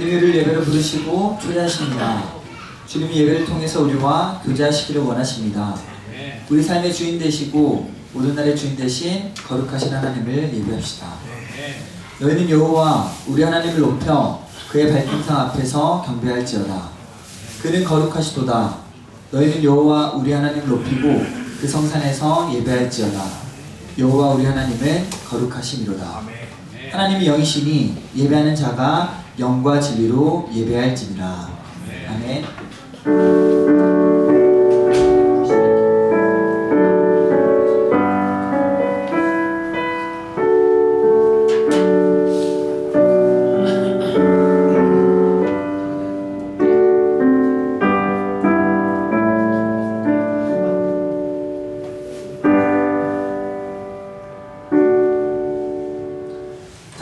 주님이 우리를 예배로 부르시고 초대하십니다. 주님이 예배를 통해서 우리와 교제하시기를 원하십니다. 우리 삶의 주인 되시고 모든 날의 주인 되신 거룩하신 하나님을 예배합시다. 너희는 여호와 우리 하나님을 높여 그의 발등상 앞에서 경배할지어다. 그는 거룩하시도다. 너희는 여호와 우리 하나님을 높이고 그 성산에서 예배할지어다. 여호와 우리 하나님은 거룩하심이로다. 하나님이 영이시니 예배하는 자가 영과 진리로 예배할지니라. 아멘.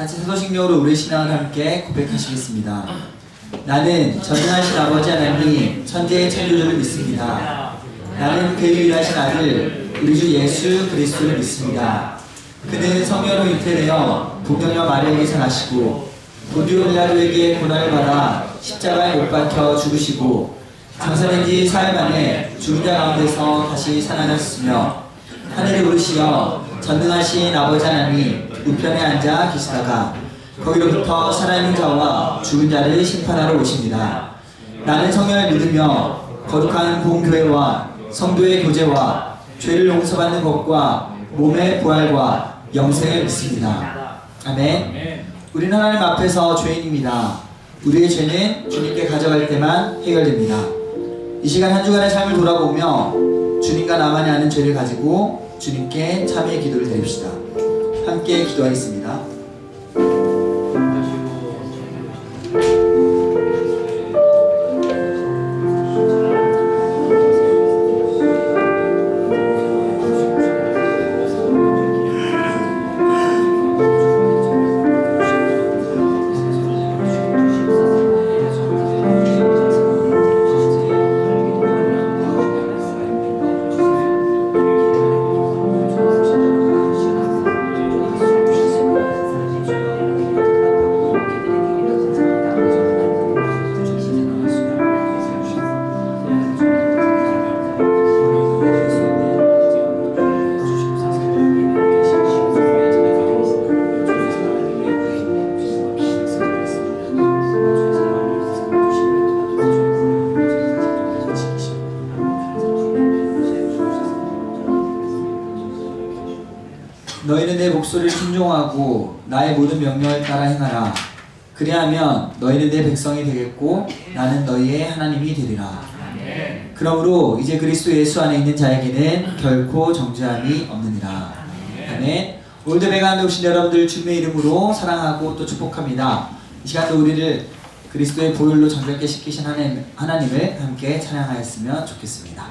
같이 사도신경으로 우리 신앙을 함께 고백하시겠습니다. 나는 전능하신 아버지 하나님 천지의 창조주를 믿습니다. 나는 그의 유일하신 아들 우리 주 예수 그리스도를 믿습니다. 그는 성령으로 잉태되어 동정녀 마리아에게서 나시고 본디오 빌라도에게 고난을 받아 십자가에 못 박혀 죽으시고 장사된 지 사흘 만에 죽은 자 가운데서 다시 살아나셨으며 하늘에 오르시어 전능하신 아버지 하나님 우편에 앉아 계시다가 거기로부터 살아있는 자와 죽은 자를 심판하러 오십니다. 나는 성령을 믿으며 거룩한 공교회와 성도의 교제와 죄를 용서받는 것과 몸의 부활과 영생을 믿습니다. 아멘. 우리는 하나님 앞에서 죄인입니다. 우리의 죄는 주님께 가져갈 때만 해결됩니다. 이 시간 한 주간의 삶을 돌아보며 주님과 나만이 아는 죄를 가지고 주님께 참회의 기도를 드립시다. 함께 기도하겠습니다. 너희는 내 목소리를 순종하고 나의 모든 명령을 따라 행하라. 그리하면 너희는 내 백성이 되겠고 나는 너희의 하나님이 되리라. 그러므로 이제 그리스도 예수 안에 있는 자에게는 결코 정죄함이 없느니라. 아멘. 오늘도 배가 한데 오신 여러분들 주님의 이름으로 사랑하고 또 축복합니다. 이 시간도 우리를 그리스도의 보혈로 정결케 시키신 하나님을 함께 찬양하였으면 좋겠습니다.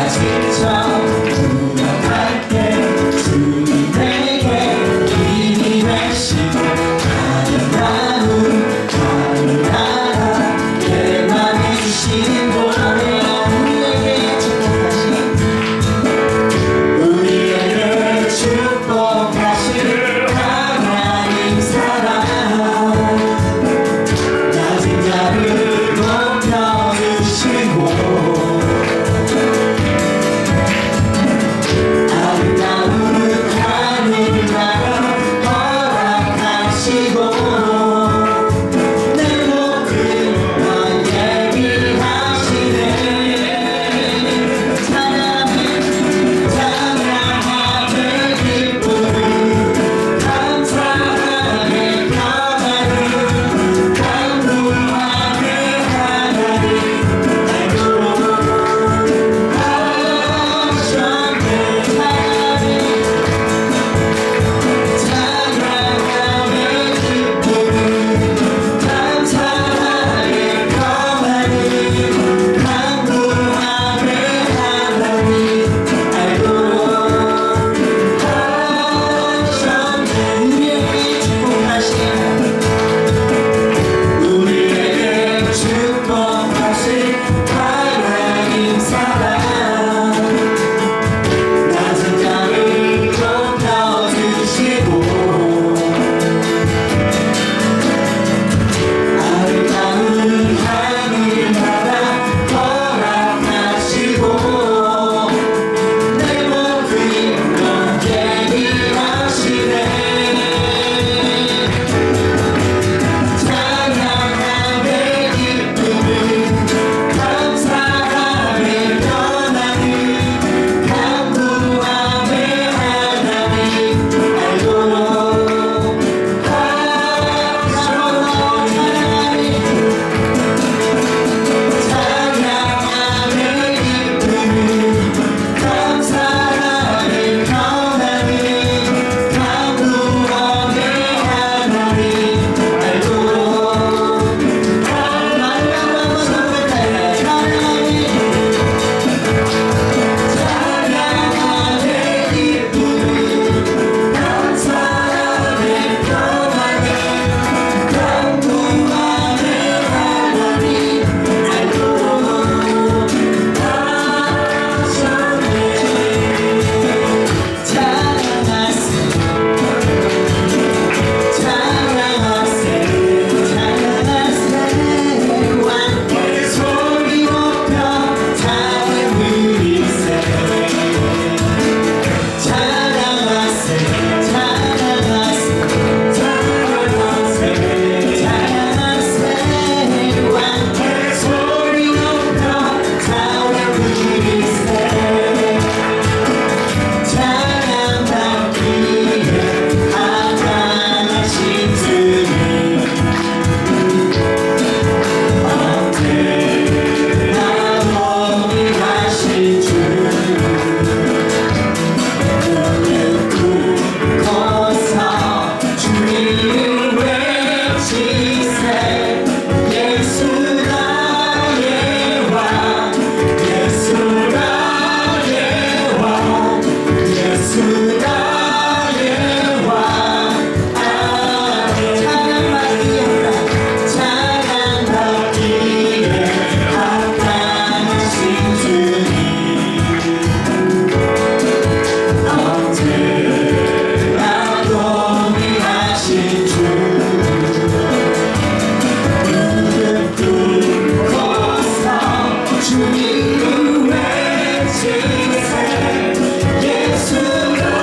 내가 지금 주님을 외치세 예수가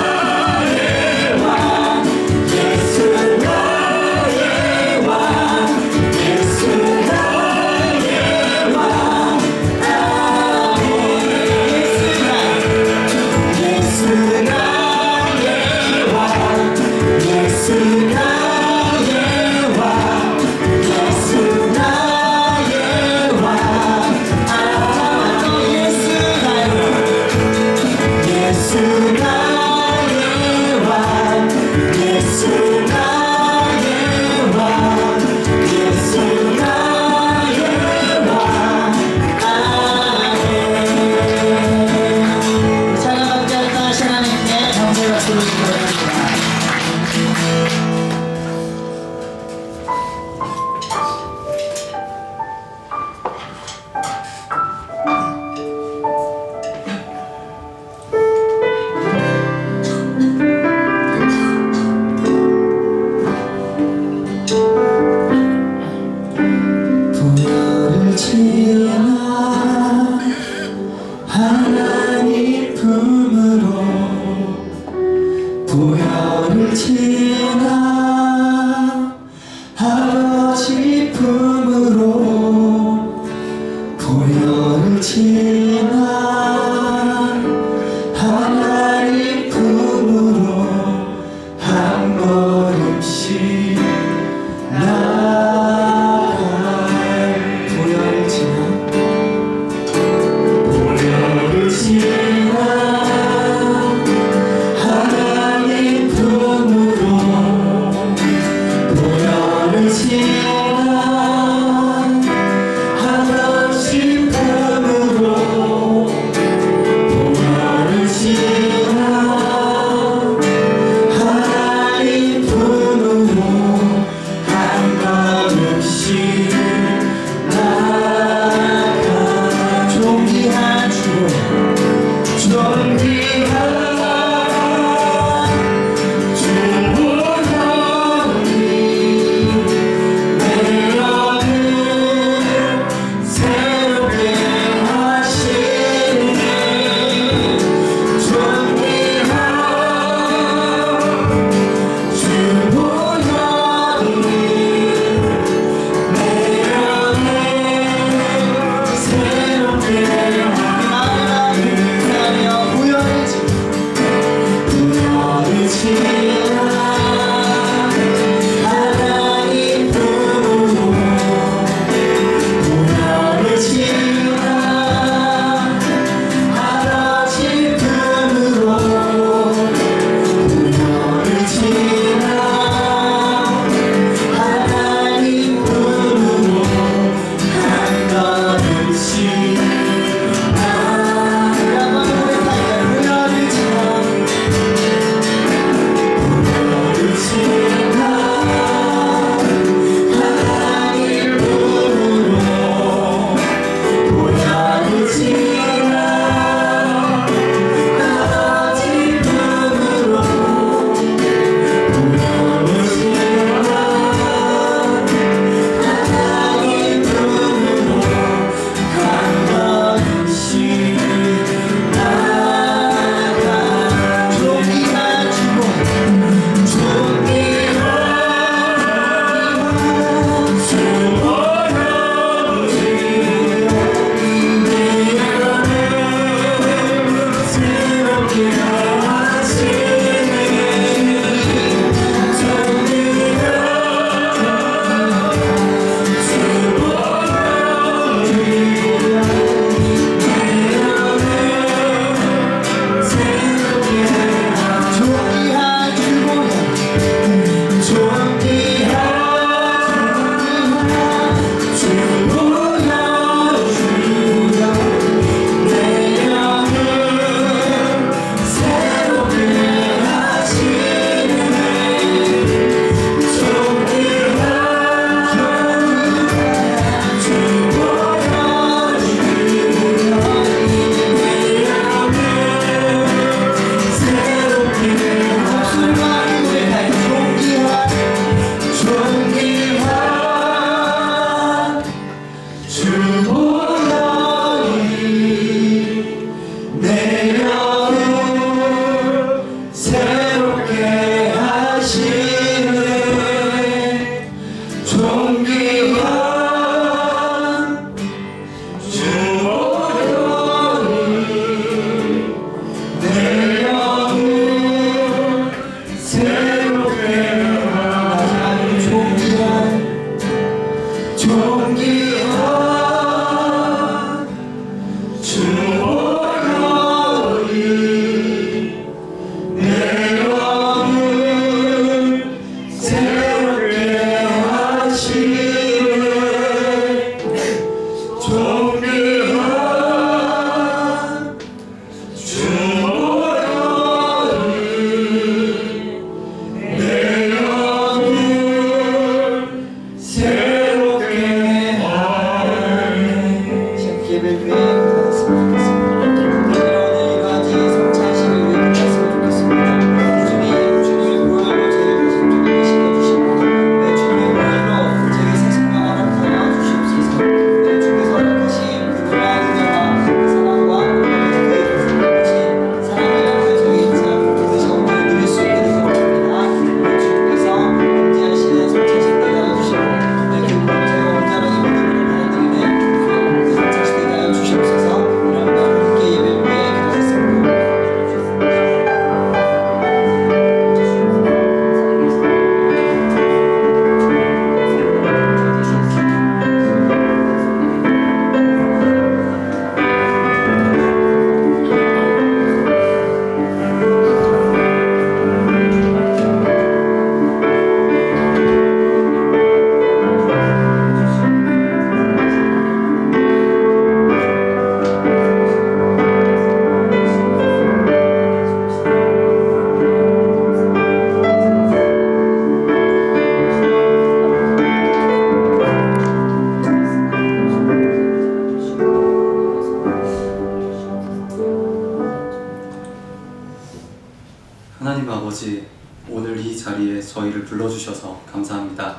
하나님 아버지, 오늘 이 자리에 저희를 불러주셔서 감사합니다.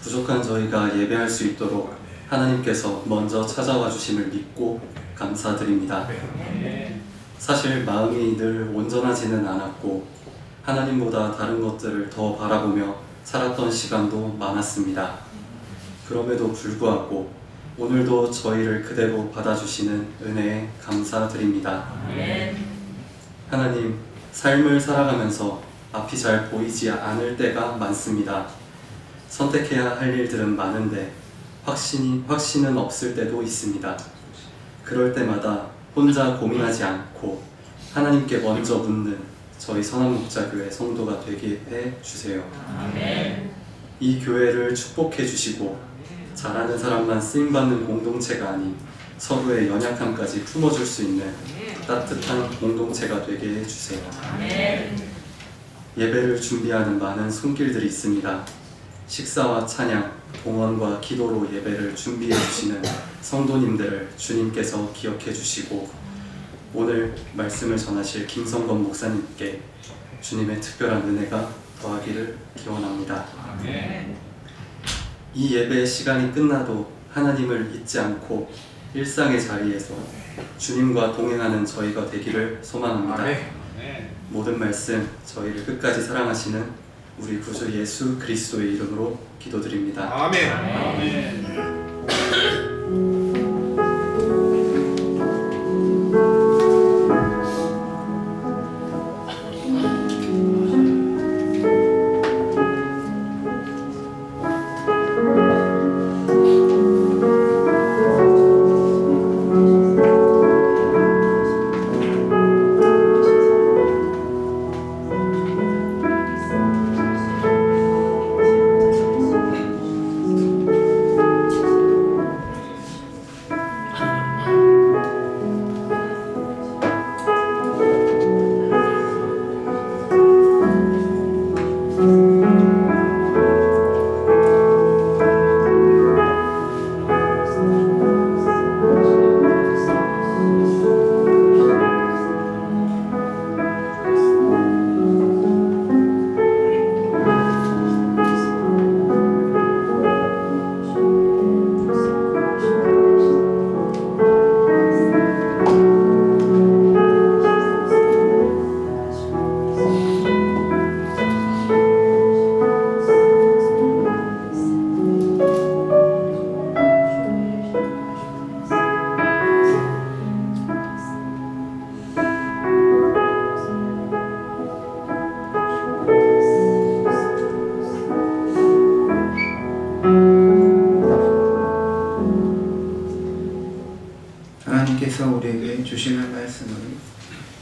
부족한 저희가 예배할 수 있도록 하나님께서 먼저 찾아와 주심을 믿고 감사드립니다. 사실 마음이 늘 온전하지는 않았고 하나님보다 다른 것들을 더 바라보며 살았던 시간도 많았습니다. 그럼에도 불구하고 오늘도 저희를 그대로 받아주시는 은혜에 감사드립니다. 하나님, 삶을 살아가면서 앞이 잘 보이지 않을 때가 많습니다. 선택해야 할 일들은 많은데 확신은 없을 때도 있습니다. 그럴 때마다 혼자 고민하지 않고 하나님께 먼저 묻는 저희 선한목자교회 성도가 되게 해주세요. 이 교회를 축복해 주시고 잘하는 사람만 쓰임받는 공동체가 아닌 서로의 연약함까지 품어줄 수 있는 따뜻한 공동체가 되게 해주세요. 예배를 준비하는 많은 손길들이 있습니다. 식사와 찬양, 봉헌과 기도로 예배를 준비해 주시는 성도님들을 주님께서 기억해 주시고 오늘 말씀을 전하실 김성건 목사님께 주님의 특별한 은혜가 더하기를 기원합니다. 이 예배의 시간이 끝나도 하나님을 잊지 않고 일상의 자리에서 주님과 동행하는 저희가 되기를 소망합니다. 모든 말씀 저희를 끝까지 사랑하시는 우리 구주 예수 그리스도의 이름으로 기도드립니다. 아멘. 하나님께서 우리에게 주시는 말씀은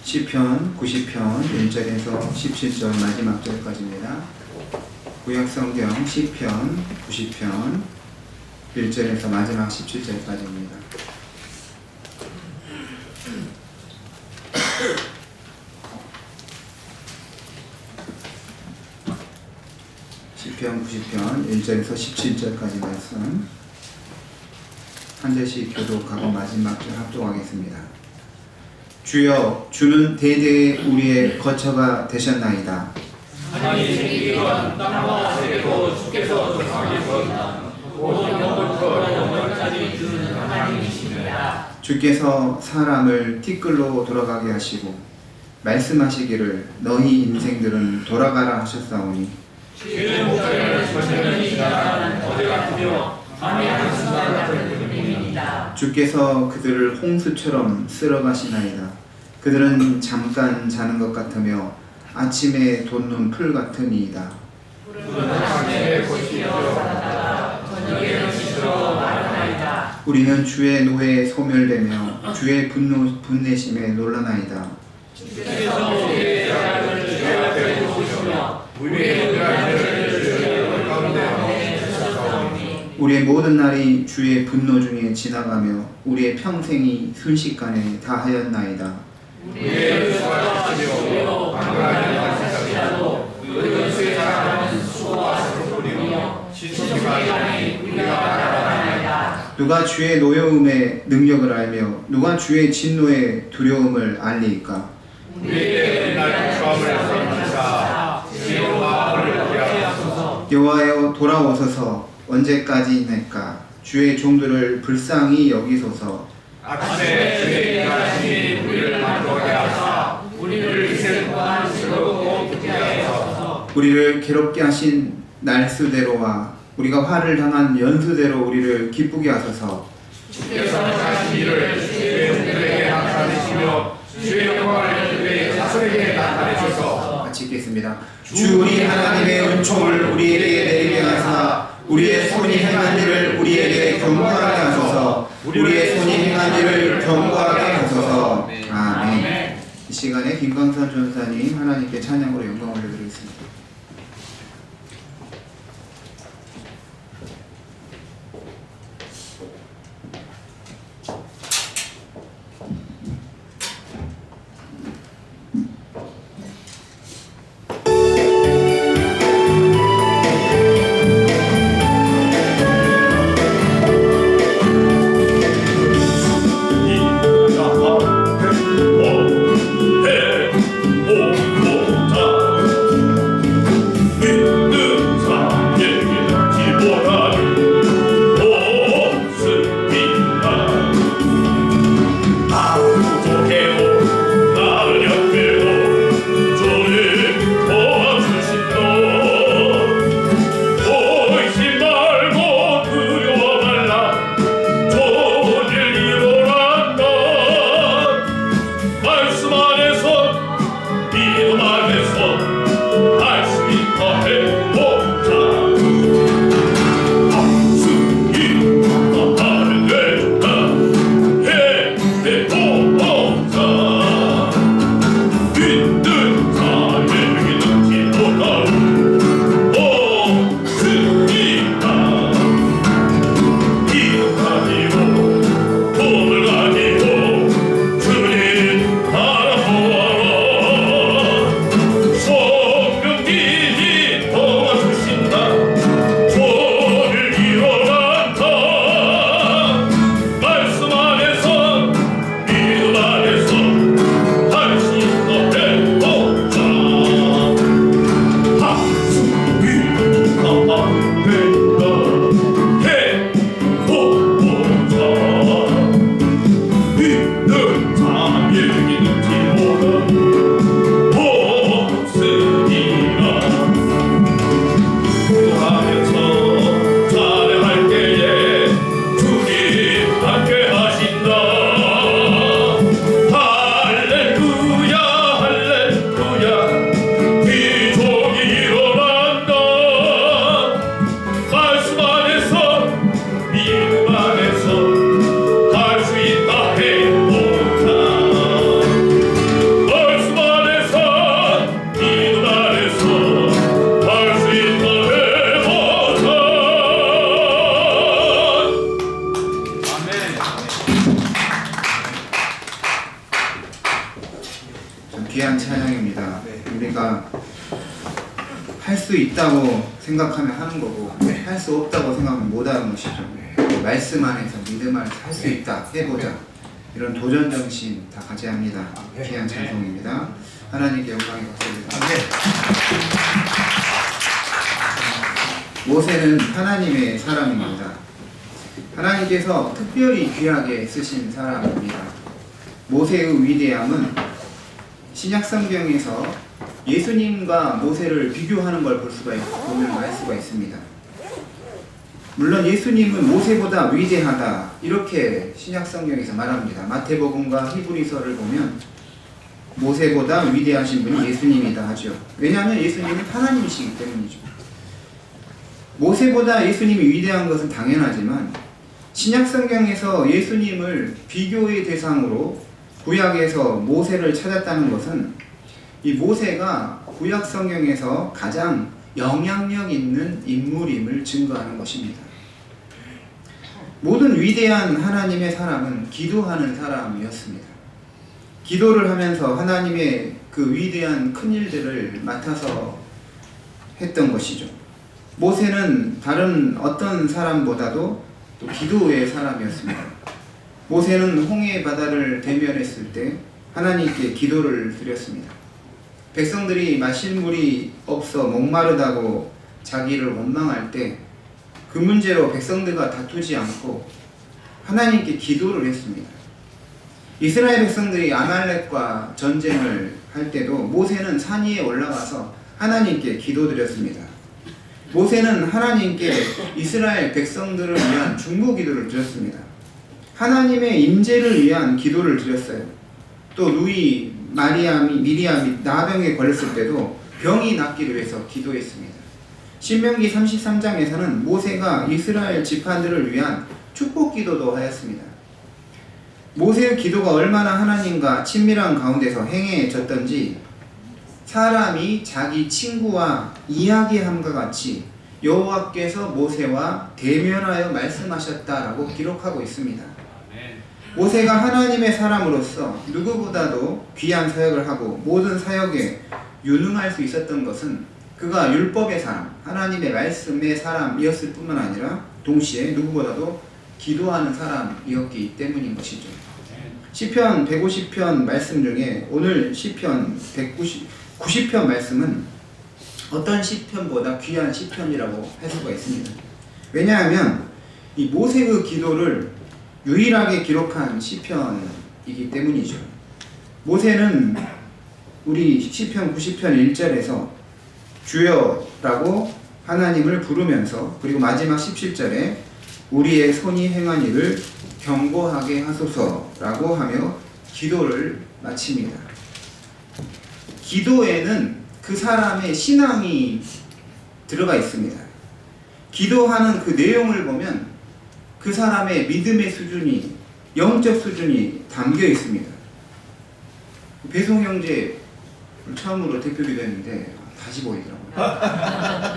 시편 90편 1절에서 17절 마지막 절까지입니다. 구약성경 시편 90편 1절에서 마지막 17절까지입니다. 시편 90편 1절에서 17절까지 말씀 한 절씩 교독하고 마지막 절 합독하겠습니다. 주여, 주는 대대에 우리의 거처가 되셨나이다. 하나님의 기관 땅과 세계도 주께서 조성하셨습니다. 모든 영혼부터 영혼까지 주는 하나님이십니다. 주께서 사람을 티끌로 돌아가게 하시고 말씀하시기를 너희 인생들은 돌아가라 하셨사오니 주의 목소리를 전면이 지나가는 거대 같으며 밤의 한순간 같은 분입니다. 주께서 그들을 홍수처럼 쓸어가시나이다. 그들은 잠깐 자는 것 같으며 아침에 돋는 풀 같으니이다. 푸른 아침에 꽃이어 살았다가 저녁에는 시들어 마르나이다. 우리는 주의 노에 소멸되며 주의 분내심에 놀라나이다. 주께서 우리의 죄악을 주의 앞에 놓으시며 우리의 은혜를 주의 가운데 내셨사오니 우리의 모든 날이 주의 분노 중에 지나가며 우리의 평생이 순식간에 다하였나이다. 우리의 수고가 하시며 방랑하는 말씀이라도 그 주의 사랑은 수고와 슬픔이며 신속함이 우리가 알아나이다. 누가 주의 노여움의 능력을 알며 누가 주의 진노의 두려움을 알리이까? 우리에게 은날 추함을 선하사 지혜로 마음을 얻게 하소서. 여호와여 돌아오소서. 언제까지일까? 주의 종들을 불쌍히 여기소서. 아침에 주의 일하시니 우리를 만족하게 하사 우리를 이세 동안 즐겁고 기쁘게 하소서. 우리를 괴롭게 하신 날수대로와 우리가 화를 당한 연수대로 우리를 기쁘게 하소서. 주께서 하신 일을 주의 종들에게 나타내시며 주의 영광을 그들의 자손에게 나타내소서. 같이 읽겠습니다. 주 우리 하나님의 은총을 우리에게 내리게 하사 우리의 손이 행한 일을 우리에게 경고하게 하소서. 우리의 손이 행한 일을 경고하게 하소서. 아멘. 이 시간에 김광선 전사님 하나님께 찬양으로 영광 올려드리겠습니다. 귀한 찬양입니다. 우리가 할 수 있다고 생각하면 하는 거고 할 수 없다고 생각하면 못하는 것이죠. 말씀 안에서 믿음 안에서 할 수 있다, 해보자, 이런 도전 정신 다 가져야 합니다. 귀한 찬송입니다. 하나님께 영광이 받습니다. 모세는 하나님의 사람입니다. 하나님께서 특별히 귀하게 쓰신 사람입니다. 모세의 위대함은 신약 성경에서 예수님과 모세를 비교하는 걸 보면 알 수가 있습니다. 물론 예수님은 모세보다 위대하다 이렇게 신약 성경에서 말합니다. 마태복음과 히브리서를 보면 모세보다 위대하신 분이 예수님이다 하죠. 왜냐하면 예수님은 하나님이시기 때문이죠. 모세보다 예수님이 위대한 것은 당연하지만 신약 성경에서 예수님을 비교의 대상으로 구약에서 모세를 찾았다는 것은 이 모세가 구약 성경에서 가장 영향력 있는 인물임을 증거하는 것입니다. 모든 위대한 하나님의 사람은 기도하는 사람이었습니다. 기도를 하면서 하나님의 그 위대한 큰 일들을 맡아서 했던 것이죠. 모세는 다른 어떤 사람보다도 또 기도의 사람이었습니다. 모세는 홍해 바다를 대면했을 때 하나님께 기도를 드렸습니다. 백성들이 마실 물이 없어 목마르다고 자기를 원망할 때 그 문제로 백성들과 다투지 않고 하나님께 기도를 했습니다. 이스라엘 백성들이 아말렉과 전쟁을 할 때도 모세는 산 위에 올라가서 하나님께 기도드렸습니다. 모세는 하나님께 이스라엘 백성들을 위한 중보 기도를 드렸습니다. 하나님의 임재를 위한 기도를 드렸어요. 또 루이, 미리암이 나병에 걸렸을 때도 병이 낫기를 위해서 기도했습니다. 신명기 33장에서는 모세가 이스라엘 지파들을 위한 축복 기도도 하였습니다. 모세의 기도가 얼마나 하나님과 친밀한 가운데서 행해졌던지 사람이 자기 친구와 이야기함과 같이 여호와께서 모세와 대면하여 말씀하셨다라고 기록하고 있습니다. 모세가 하나님의 사람으로서 누구보다도 귀한 사역을 하고 모든 사역에 유능할 수 있었던 것은 그가 율법의 사람, 하나님의 말씀의 사람이었을 뿐만 아니라 동시에 누구보다도 기도하는 사람이었기 때문인 것이죠. 시편 150편 말씀 중에 오늘 시편 90편 말씀은 어떤 시편보다 귀한 시편이라고 할 수가 있습니다. 왜냐하면 이 모세의 기도를 유일하게 기록한 시편이기 때문이죠. 모세는 우리 시편 90편 1절에서 주여라고 하나님을 부르면서 그리고 마지막 17절에 우리의 손이 행한 일을 경고하게 하소서라고 하며 기도를 마칩니다. 기도에는 그 사람의 신앙이 들어가 있습니다. 기도하는 그 내용을 보면 그 사람의 믿음의 수준이, 영적 수준이 담겨 있습니다. 배송 형제 처음으로 대표 기도했는데 다시 보이더라고요.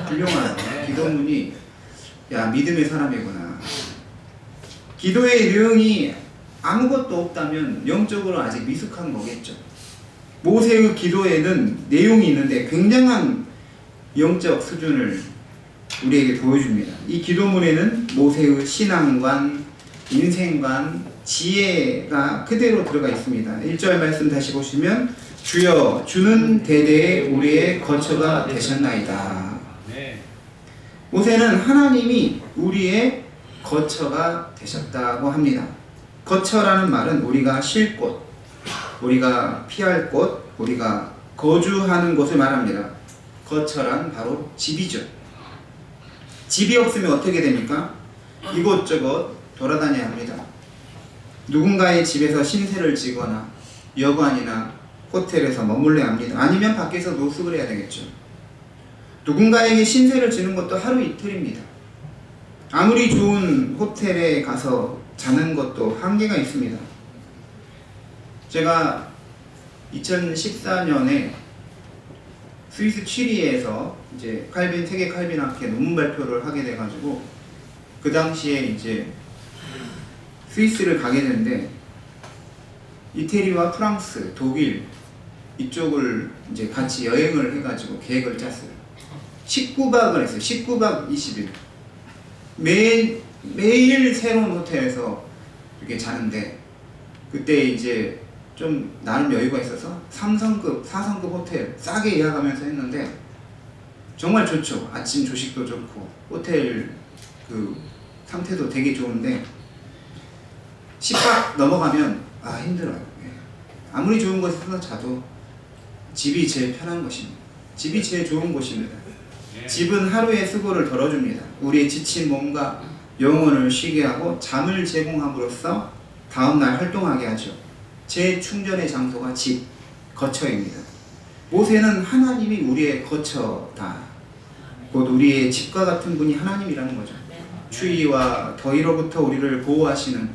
훌륭한 기도문이 야 믿음의 사람이구나. 기도의 내용이 아무것도 없다면 영적으로 아직 미숙한 거겠죠. 모세의 기도에는 내용이 있는데 굉장한 영적 수준을 우리에게 보여줍니다. 이 기도문에는 모세의 신앙관, 인생관, 지혜가 그대로 들어가 있습니다. 1절 말씀 다시 보시면 주여 주는 대대에 우리의 거처가 되셨나이다. 모세는 하나님이 우리의 거처가 되셨다고 합니다. 거처라는 말은 우리가 쉴 곳, 우리가 피할 곳, 우리가 거주하는 곳을 말합니다. 거처란 바로 집이죠. 집이 없으면 어떻게 됩니까? 이곳저곳 돌아다녀야 합니다. 누군가의 집에서 신세를 지거나 여관이나 호텔에서 머물러야 합니다. 아니면 밖에서 노숙을 해야 되겠죠. 누군가에게 신세를 지는 것도 하루 이틀입니다. 아무리 좋은 호텔에 가서 자는 것도 한계가 있습니다. 제가 2014년에 스위스 취리히에서 이제 세계 칼빈학회 논문 발표를 하게 돼가지고 그 당시에 이제 스위스를 가게 됐는데 이태리와 프랑스, 독일 이쪽을 이제 같이 여행을 해가지고 계획을 짰어요. 19박을 했어요. 19박 20일. 매일 새로운 호텔에서 이렇게 자는데 그때 이제 좀 나름 여유가 있어서 3성급, 4성급 호텔 싸게 예약하면서 했는데 정말 좋죠. 아침 조식도 좋고 호텔 그 상태도 되게 좋은데 10박 넘어가면 힘들어요. 아무리 좋은 곳에서 자도 집이 제일 편한 것입니다. 집이 제일 좋은 곳입니다. 집은 하루의 수고를 덜어줍니다. 우리의 지친 몸과 영혼을 쉬게 하고 잠을 제공함으로써 다음날 활동하게 하죠. 재충전의 장소가 집, 거처입니다. 모세는 하나님이 우리의 거처다. 곧 우리의 집과 같은 분이 하나님이라는 거죠. 추위와 더위로부터 우리를 보호하시는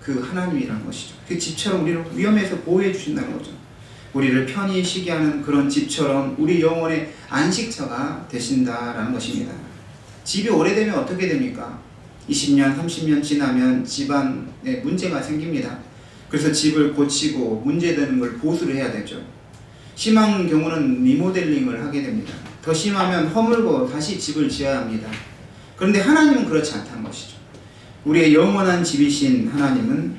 그 하나님이라는 것이죠. 그 집처럼 우리를 위험에서 보호해 주신다는 거죠. 우리를 편히 쉬게 하는 그런 집처럼 우리 영혼의 안식처가 되신다라는 것입니다. 집이 오래되면 어떻게 됩니까? 20년, 30년 지나면 집안에 문제가 생깁니다. 그래서 집을 고치고 문제되는 걸 보수를 해야 되죠. 심한 경우는 리모델링을 하게 됩니다. 더 심하면 허물고 다시 집을 지어야 합니다. 그런데 하나님은 그렇지 않다는 것이죠. 우리의 영원한 집이신 하나님은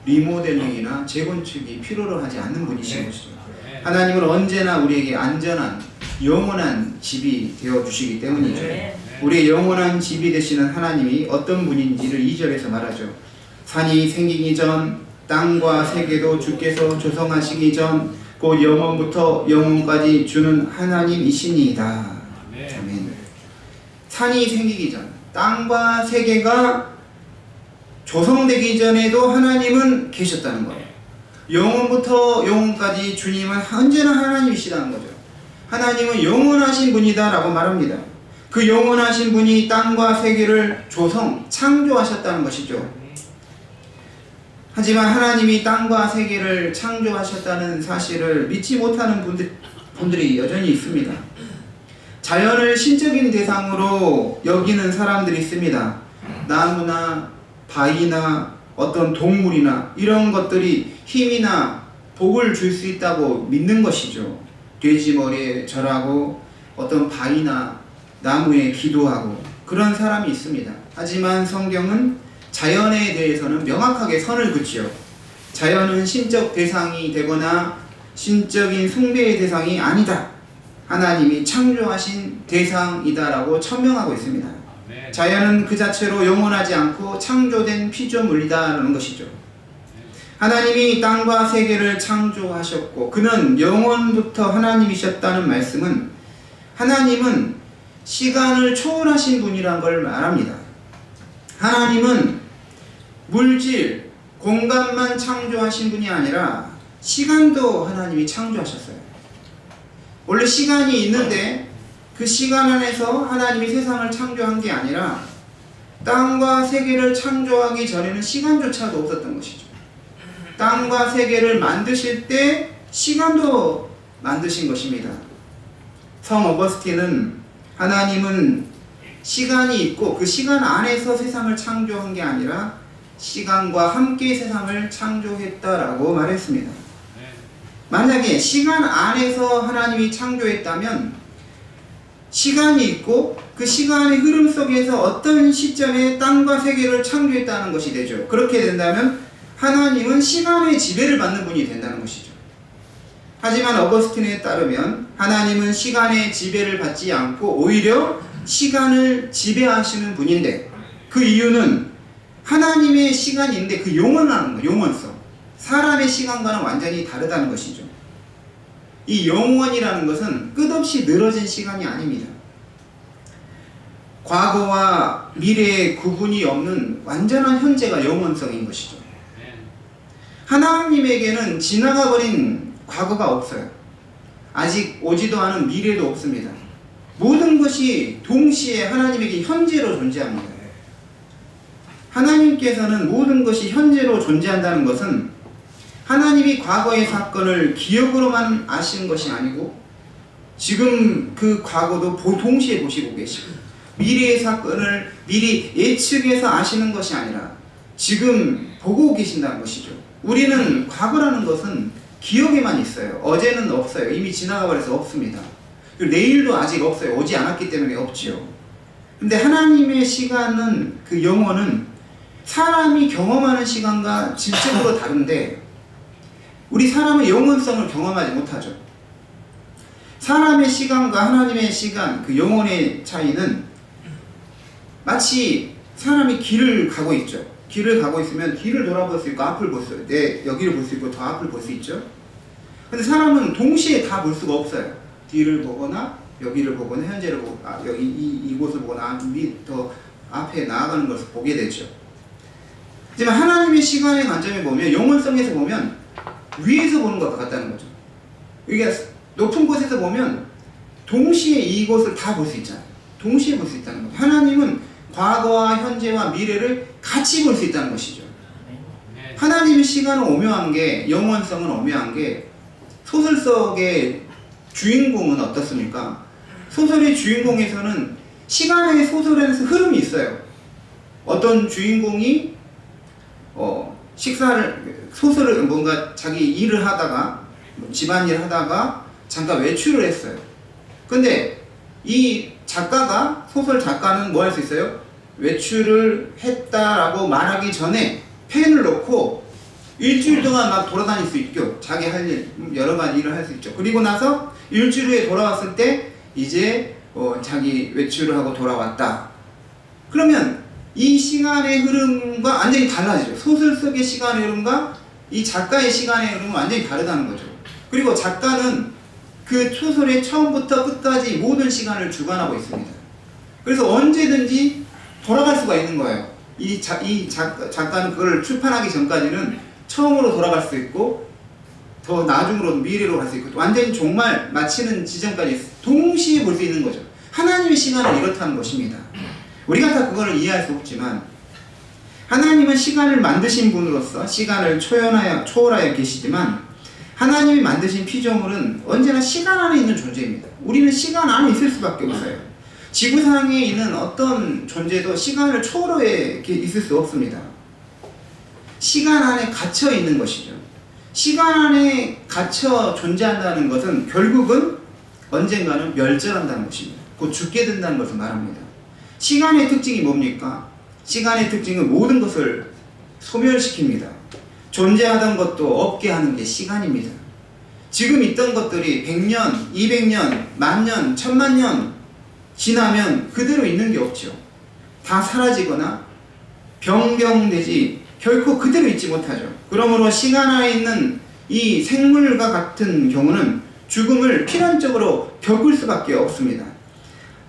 리모델링이나 재건축이 필요로 하지 않는 분이신 것이죠. 하나님은 언제나 우리에게 안전한 영원한 집이 되어주시기 때문이죠. 우리의 영원한 집이 되시는 하나님이 어떤 분인지를 2절에서 말하죠. 산이 생기기 전 땅과 세계도 주께서 조성하시기 전 곧 영원부터 영원까지 주는 하나님이시니이다. 아멘. 산이 생기기 전 땅과 세계가 조성되기 전에도 하나님은 계셨다는 거예요. 영원부터 영원까지 주님은 언제나 하나님이시라는 거죠. 하나님은 영원하신 분이다 라고 말합니다. 그 영원하신 분이 땅과 세계를 창조하셨다는 것이죠. 하지만 하나님이 땅과 세계를 창조하셨다는 사실을 믿지 못하는 분들이 여전히 있습니다. 자연을 신적인 대상으로 여기는 사람들이 있습니다. 나무나 바위나 어떤 동물이나 이런 것들이 힘이나 복을 줄 수 있다고 믿는 것이죠. 돼지 머리에 절하고 어떤 바위나 나무에 기도하고 그런 사람이 있습니다. 하지만 성경은 자연에 대해서는 명확하게 선을 긋지요. 자연은 신적 대상이 되거나 신적인 숭배의 대상이 아니다. 하나님이 창조하신 대상이다라고 천명하고 있습니다. 자연은 그 자체로 영원하지 않고 창조된 피조물이다라는 것이죠. 하나님이 땅과 세계를 창조하셨고 그는 영원부터 하나님이셨다는 말씀은 하나님은 시간을 초월하신 분이란 걸 말합니다. 하나님은 물질, 공간만 창조하신 분이 아니라 시간도 하나님이 창조하셨어요. 원래 시간이 있는데 그 시간 안에서 하나님이 세상을 창조한 게 아니라 땅과 세계를 창조하기 전에는 시간조차도 없었던 것이죠. 땅과 세계를 만드실 때 시간도 만드신 것입니다. 성 어거스틴은 하나님은 시간이 있고 그 시간 안에서 세상을 창조한 게 아니라 시간과 함께 세상을 창조했다라고 말했습니다. 만약에 시간 안에서 하나님이 창조했다면 시간이 있고 그 시간의 흐름 속에서 어떤 시점에 땅과 세계를 창조했다는 것이 되죠. 그렇게 된다면 하나님은 시간의 지배를 받는 분이 된다는 것이죠. 하지만 어거스틴에 따르면 하나님은 시간의 지배를 받지 않고 오히려 시간을 지배하시는 분인데 그 이유는 하나님의 시간인데 그 영원한 영원성, 사람의 시간과는 완전히 다르다는 것이죠. 이 영원이라는 것은 끝없이 늘어진 시간이 아닙니다. 과거와 미래의 구분이 없는 완전한 현재가 영원성인 것이죠. 하나님에게는 지나가버린 과거가 없어요. 아직 오지도 않은 미래도 없습니다. 모든 것이 동시에 하나님에게 현재로 존재합니다. 하나님께서는 모든 것이 현재로 존재한다는 것은 하나님이 과거의 사건을 기억으로만 아시는 것이 아니고 지금 그 과거도 동시에 보시고 계시고 미래의 사건을 미리 예측해서 아시는 것이 아니라 지금 보고 계신다는 것이죠. 우리는 과거라는 것은 기억에만 있어요. 어제는 없어요. 이미 지나가 버려서 없습니다. 그리고 내일도 아직 없어요. 오지 않았기 때문에 없지요. 근데 하나님의 시간은 그 영혼은 사람이 경험하는 시간과 질적으로 다른데 우리 사람은 영원성을 경험하지 못하죠. 사람의 시간과 하나님의 시간, 그 영혼의 차이는 마치 사람이 길을 가고 있죠. 길을 가고 있으면 뒤를 돌아볼 수 있고 앞을 볼 수, 여기를 볼 수 있고 더 앞을 볼 수 있죠. 근데 사람은 동시에 다 볼 수가 없어요. 뒤를 보거나 여기를 보거나 현재를 보고 여기 이곳을 보거나 더 앞에 나아가는 것을 보게 되죠. 하지만 하나님의 시간의 관점에 보면 영원성에서 보면 위에서 보는 것과 같다는 거죠. 이게 높은 곳에서 보면 동시에 이곳을 다 볼 수 있잖아요. 동시에 볼 수 있다는 거죠. 하나님은 과거와 현재와 미래를 같이 볼 수 있다는 것이죠. 하나님의 시간은 오묘한 게, 영원성은 오묘한 게 소설 속의 주인공은 어떻습니까? 소설의 주인공에서는 시간의 소설에서 흐름이 있어요. 어떤 주인공이 소설을 뭔가 자기 일을 하다가 집안일 하다가 잠깐 외출을 했어요. 근데 이 작가가, 소설 작가는 뭐 할 수 있어요? 외출을 했다라고 말하기 전에 펜을 놓고 일주일 동안 막 돌아다닐 수 있죠. 자기 할 일, 여러 가지 일을 할 수 있죠. 그리고 나서 일주일 후에 돌아왔을 때 이제 자기 외출을 하고 돌아왔다. 그러면 이 시간의 흐름과 완전히 달라지죠. 소설 속의 시간의 흐름과 이 작가의 시간의 흐름은 완전히 다르다는 거죠. 그리고 작가는 그 소설의 처음부터 끝까지 모든 시간을 주관하고 있습니다. 그래서 언제든지 돌아갈 수가 있는 거예요. 작가는 그걸 출판하기 전까지는 처음으로 돌아갈 수 있고 더 나중으로 미래로 갈 수 있고 완전히 종말 마치는 지점까지 동시에 볼 수 있는 거죠. 하나님의 시간은 이렇다는 것입니다. 우리가 다 그거를 이해할 수 없지만 하나님은 시간을 만드신 분으로서 시간을 초월하여 계시지만 하나님이 만드신 피조물은 언제나 시간 안에 있는 존재입니다. 우리는 시간 안에 있을 수밖에 없어요. 지구상에 있는 어떤 존재도 시간을 초월해 있을 수 없습니다. 시간 안에 갇혀 있는 것이죠. 시간 안에 갇혀 존재한다는 것은 결국은 언젠가는 멸절한다는 것입니다. 곧 죽게 된다는 것을 말합니다. 시간의 특징이 뭡니까? 시간의 특징은 모든 것을 소멸시킵니다. 존재하던 것도 없게 하는 게 시간입니다. 지금 있던 것들이 100년, 200년, 만년, 1000만 지나면 그대로 있는 게 없죠. 다 사라지거나 변경되지 결코 그대로 있지 못하죠. 그러므로 시간 안에 있는 이 생물과 같은 경우는 죽음을 필연적으로 겪을 수밖에 없습니다.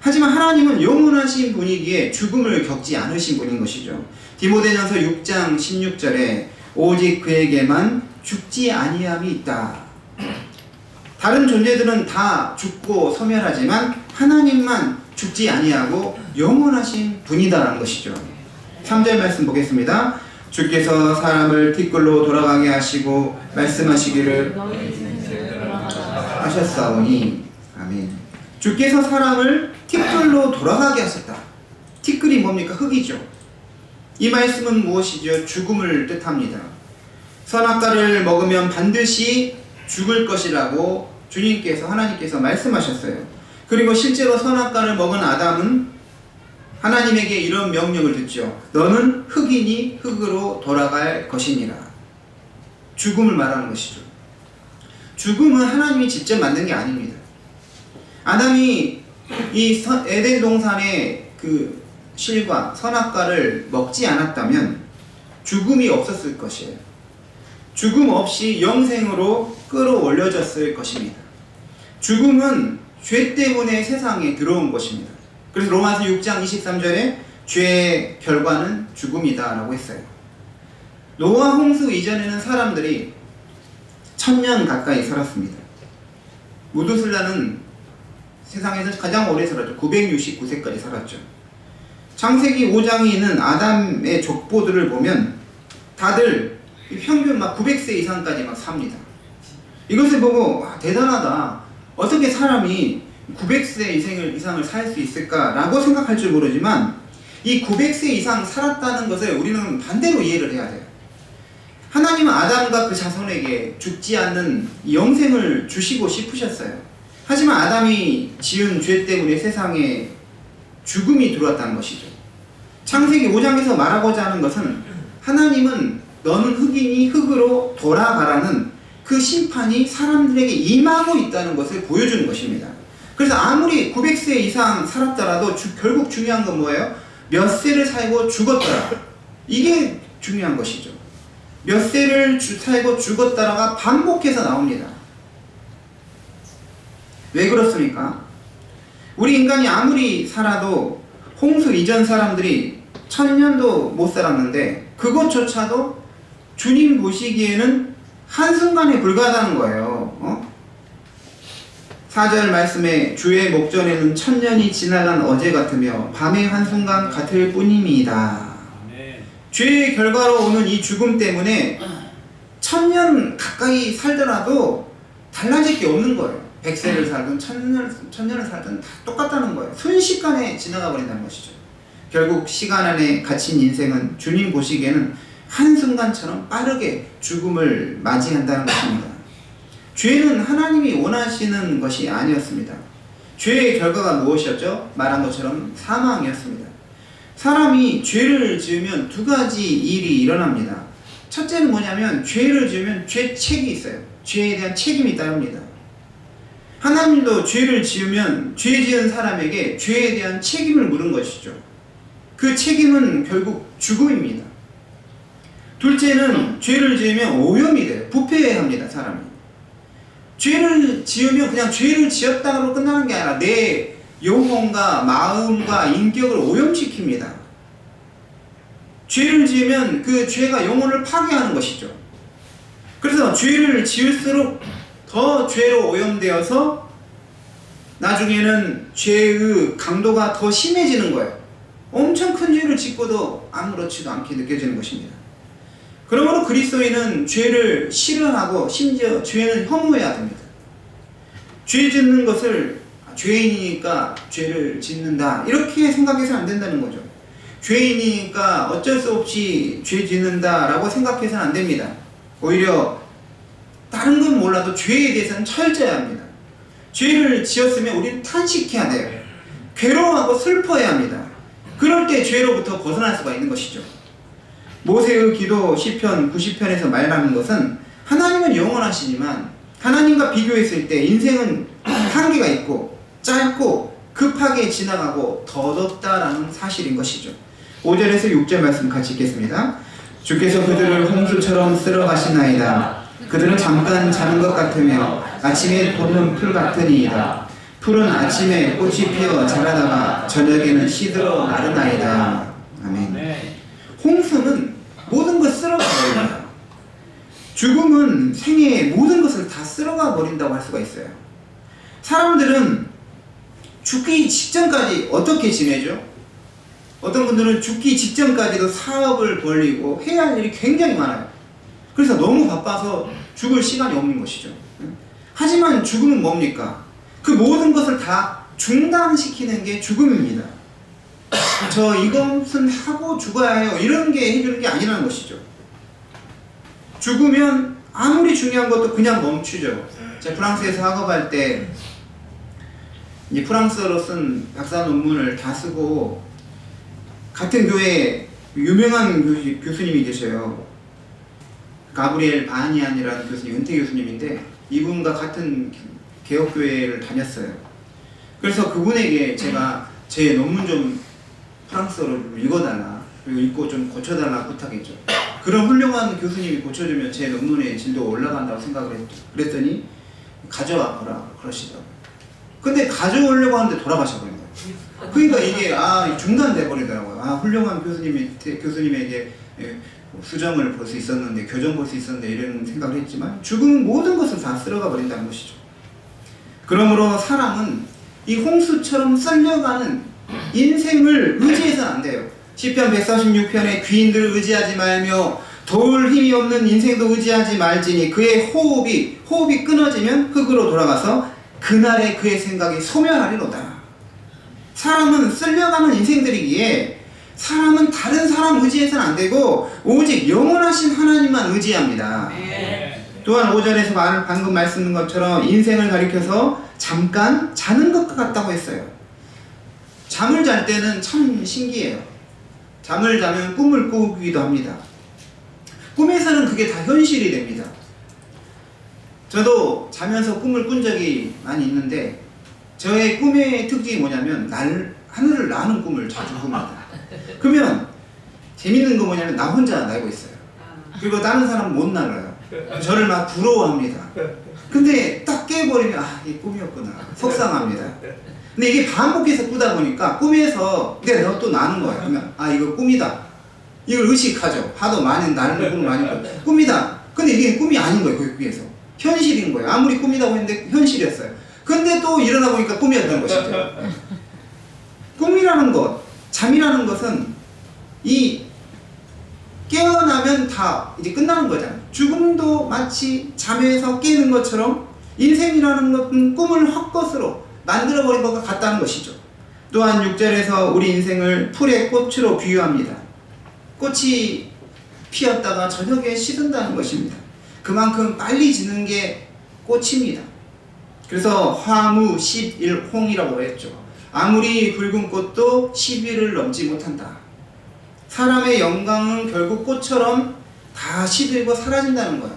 하지만 하나님은 영원하신 분이기에 죽음을 겪지 않으신 분인 것이죠. 디모데전서 6장 16절에 오직 그에게만 죽지 아니함이 있다. 다른 존재들은 다 죽고 소멸하지만 하나님만 죽지 아니하고 영원하신 분이다라는 것이죠. 3절 말씀 보겠습니다. 주께서 사람을 티끌로 돌아가게 하시고 말씀하시기를 하셨사오니 아멘. 주께서 사람을 티끌로 돌아가게 하셨다. 티끌이 뭡니까? 흙이죠. 이 말씀은 무엇이죠? 죽음을 뜻합니다. 선악과를 먹으면 반드시 죽을 것이라고 주님께서 하나님께서 말씀하셨어요. 그리고 실제로 선악과를 먹은 아담은 하나님에게 이런 명령을 듣죠. 너는 흙이니 흙으로 돌아갈 것이니라. 죽음을 말하는 것이죠. 죽음은 하나님이 직접 만든 게 아닙니다. 아담이 이 에덴 동산의 그 실과 선악과를 먹지 않았다면 죽음이 없었을 것이에요. 죽음 없이 영생으로 끌어올려졌을 것입니다. 죽음은 죄 때문에 세상에 들어온 것입니다. 그래서 로마서 6장 23절에 죄의 결과는 죽음이다 라고 했어요. 노아 홍수 이전에는 사람들이 1000년 가까이 살았습니다. 무두슬라는 세상에서 가장 오래 살았죠. 969세까지 살았죠. 창세기 5장에 있는 아담의 족보들을 보면 다들 평균 막 900세 이상까지 막 삽니다. 이것을 보고 대단하다. 어떻게 사람이 900세 이상을 살 수 있을까라고 생각할 줄 모르지만 이 900세 이상 살았다는 것을 우리는 반대로 이해를 해야 돼요. 하나님은 아담과 그 자손에게 죽지 않는 영생을 주시고 싶으셨어요. 하지만 아담이 지은 죄 때문에 세상에 죽음이 들어왔다는 것이죠. 창세기 5장에서 말하고자 하는 것은 하나님은 너는 흙이니 흙으로 돌아가라는 그 심판이 사람들에게 임하고 있다는 것을 보여주는 것입니다. 그래서 아무리 900세 이상 살았더라도 결국 중요한 건 뭐예요? 몇 세를 살고 죽었더라. 이게 중요한 것이죠. 몇 세를 살고 죽었다라가 반복해서 나옵니다. 왜 그렇습니까? 우리 인간이 아무리 살아도 홍수 이전 사람들이 1000년도 못 살았는데 그것조차도 주님 보시기에는 한순간에 불과하다는 거예요. 4절 말씀에 주의 목전에는 1000년이 지나간 어제 같으며 밤의 한순간 같을 뿐입니다. 죄의 결과로 오는 이 죽음 때문에 1000년 가까이 살더라도 달라질 게 없는 거예요. 100세를 살든 1000년을 살든 다 똑같다는 거예요. 순식간에 지나가 버린다는 것이죠. 결국 시간 안에 갇힌 인생은 주님 보시기에는 한순간처럼 빠르게 죽음을 맞이한다는 것입니다. 죄는 하나님이 원하시는 것이 아니었습니다. 죄의 결과가 무엇이었죠? 말한 것처럼 사망이었습니다. 사람이 죄를 지으면 두 가지 일이 일어납니다. 첫째는 뭐냐면 죄를 지으면 죄책이 있어요. 죄에 대한 책임이 따릅니다. 하나님도 죄를 지으면 죄 지은 사람에게 죄에 대한 책임을 물은 것이죠. 그 책임은 결국 죽음입니다. 둘째는 죄를 지으면 오염이 돼요. 부패해야 합니다, 사람이. 죄를 지으면 그냥 죄를 지었다고 끝나는 게 아니라 내 영혼과 마음과 인격을 오염시킵니다. 죄를 지으면 그 죄가 영혼을 파괴하는 것이죠. 그래서 죄를 지을수록 더 죄로 오염되어서 나중에는 죄의 강도가 더 심해지는 거예요. 엄청 큰 죄를 짓고도 아무렇지도 않게 느껴지는 것입니다. 그러므로 그리스도인은 죄를 싫어하고 심지어 죄는 혐오해야 됩니다. 죄 짓는 것을 죄인이니까 죄를 짓는다 이렇게 생각해서는 안 된다는 거죠. 죄인이니까 어쩔 수 없이 죄 짓는다 라고 생각해서는 안 됩니다. 오히려 다른 건 몰라도 죄에 대해서는 철저해야 합니다. 죄를 지었으면 우리는 탄식해야 돼요. 괴로워하고 슬퍼해야 합니다. 그럴 때 죄로부터 벗어날 수가 있는 것이죠. 모세의 기도 시편 90편에서 말하는 것은 하나님은 영원하시지만 하나님과 비교했을 때 인생은 한계가 있고 짧고 급하게 지나가고 더덥다라는 사실인 것이죠. 5절에서 6절 말씀 같이 읽겠습니다. 주께서 그들을 홍수처럼 쓸어가시나이다. 그들은 잠깐 자는 것 같으며 아침에 돋는 풀 같으니이다. 풀은 아침에 꽃이 피어 자라다가 저녁에는 시들어 마르나이다. 아멘. 홍수는 모든 것 쓸어가 버립니다. 죽음은 생애의 모든 것을 다 쓸어가 버린다고 할 수가 있어요. 사람들은 죽기 직전까지 어떻게 지내죠? 어떤 분들은 죽기 직전까지도 사업을 벌리고 해야 할 일이 굉장히 많아요. 그래서 너무 바빠서 죽을 시간이 없는 것이죠. 하지만 죽음은 뭡니까? 그 모든 것을 다 중단시키는 게 죽음입니다. 저 이것은 하고 죽어야 해요 이런 게 해주는 게 아니라는 것이죠. 죽으면 아무리 중요한 것도 그냥 멈추죠. 제가 프랑스에서 학업할 때 이제 프랑스어로 쓴 박사 논문을 다 쓰고 같은 교회에 유명한 교수님이 계셔요. 가브리엘 바니안이라는 교수님, 은퇴 교수님인데 이분과 같은 개혁교회를 다녔어요. 그래서 그분에게 제가 제 논문 좀 프랑스어로 좀 읽어달라, 그리고 읽고 좀 고쳐달라 부탁했죠. 그런 훌륭한 교수님이 고쳐주면 제 논문의 진도가 올라간다고 생각을 했죠. 그랬더니 가져와 보라 그러시더라고요. 근데 가져오려고 하는데 돌아가셔버린 거예요. 그러니까 이게 중단돼 버리더라고요. 훌륭한 교수님에게 수정을 볼 수 있었는데, 교정 볼 수 있었는데 이런 생각을 했지만 죽음은 모든 것을 다 쓸어가 버린다는 것이죠. 그러므로 사람은 이 홍수처럼 썰려가는 인생을 의지해서는 안 돼요. 시편 146편에 귀인들을 의지하지 말며 도울 힘이 없는 인생도 의지하지 말지니 그의 호흡이 끊어지면 흙으로 돌아가서 그날에 그의 생각이 소멸하리로다. 사람은 쓸려가는 인생들이기에 사람은 다른 사람 의지해서는 안 되고 오직 영원하신 하나님만 의지합니다. 또한 5절에서 방금 말씀드린 것처럼 인생을 가리켜서 잠깐 자는 것 같다고 했어요. 잠을 잘 때는 참 신기해요. 잠을 자면 꿈을 꾸기도 합니다. 꿈에서는 그게 다 현실이 됩니다. 저도 자면서 꿈을 꾼 적이 많이 있는데 저의 꿈의 특징이 뭐냐면 하늘을 나는 꿈을 자주 꿉니다. 그러면 재밌는 거 뭐냐면 나 혼자 날고 있어요. 그리고 다른 사람은 못 날아요. 저를 막 부러워합니다. 근데 딱 깨버리면 이게 꿈이었구나 속상합니다. 근데 이게 반복해서 꾸다 보니까 꿈에서 내가 또 나는 거예요. 그러면 이거 꿈이다. 이걸 의식하죠. 하도 많이 나는 꿈을 많이 꿔. 꿈이다. 근데 이게 꿈이 아닌 거예요. 거기 위에서 현실인 거예요. 아무리 꿈이라고 했는데 현실이었어요. 근데 또 일어나 보니까 꿈이었던 것이죠. 꿈이라는 것, 잠이라는 것은 이 깨어나면 다 이제 끝나는 거잖아요. 죽음도 마치 잠에서 깨는 것처럼 인생이라는 것은 꿈을 헛것으로 만들어버린 것과 같다는 것이죠. 또한 6절에서 우리 인생을 풀의 꽃으로 비유합니다. 꽃이 피었다가 저녁에 시든다는 것입니다. 그만큼 빨리 지는 게 꽃입니다. 그래서 화무 11홍이라고 했죠. 아무리 붉은 꽃도 10일을 넘지 못한다. 사람의 영광은 결국 꽃처럼 다 시들고 사라진다는 거예요.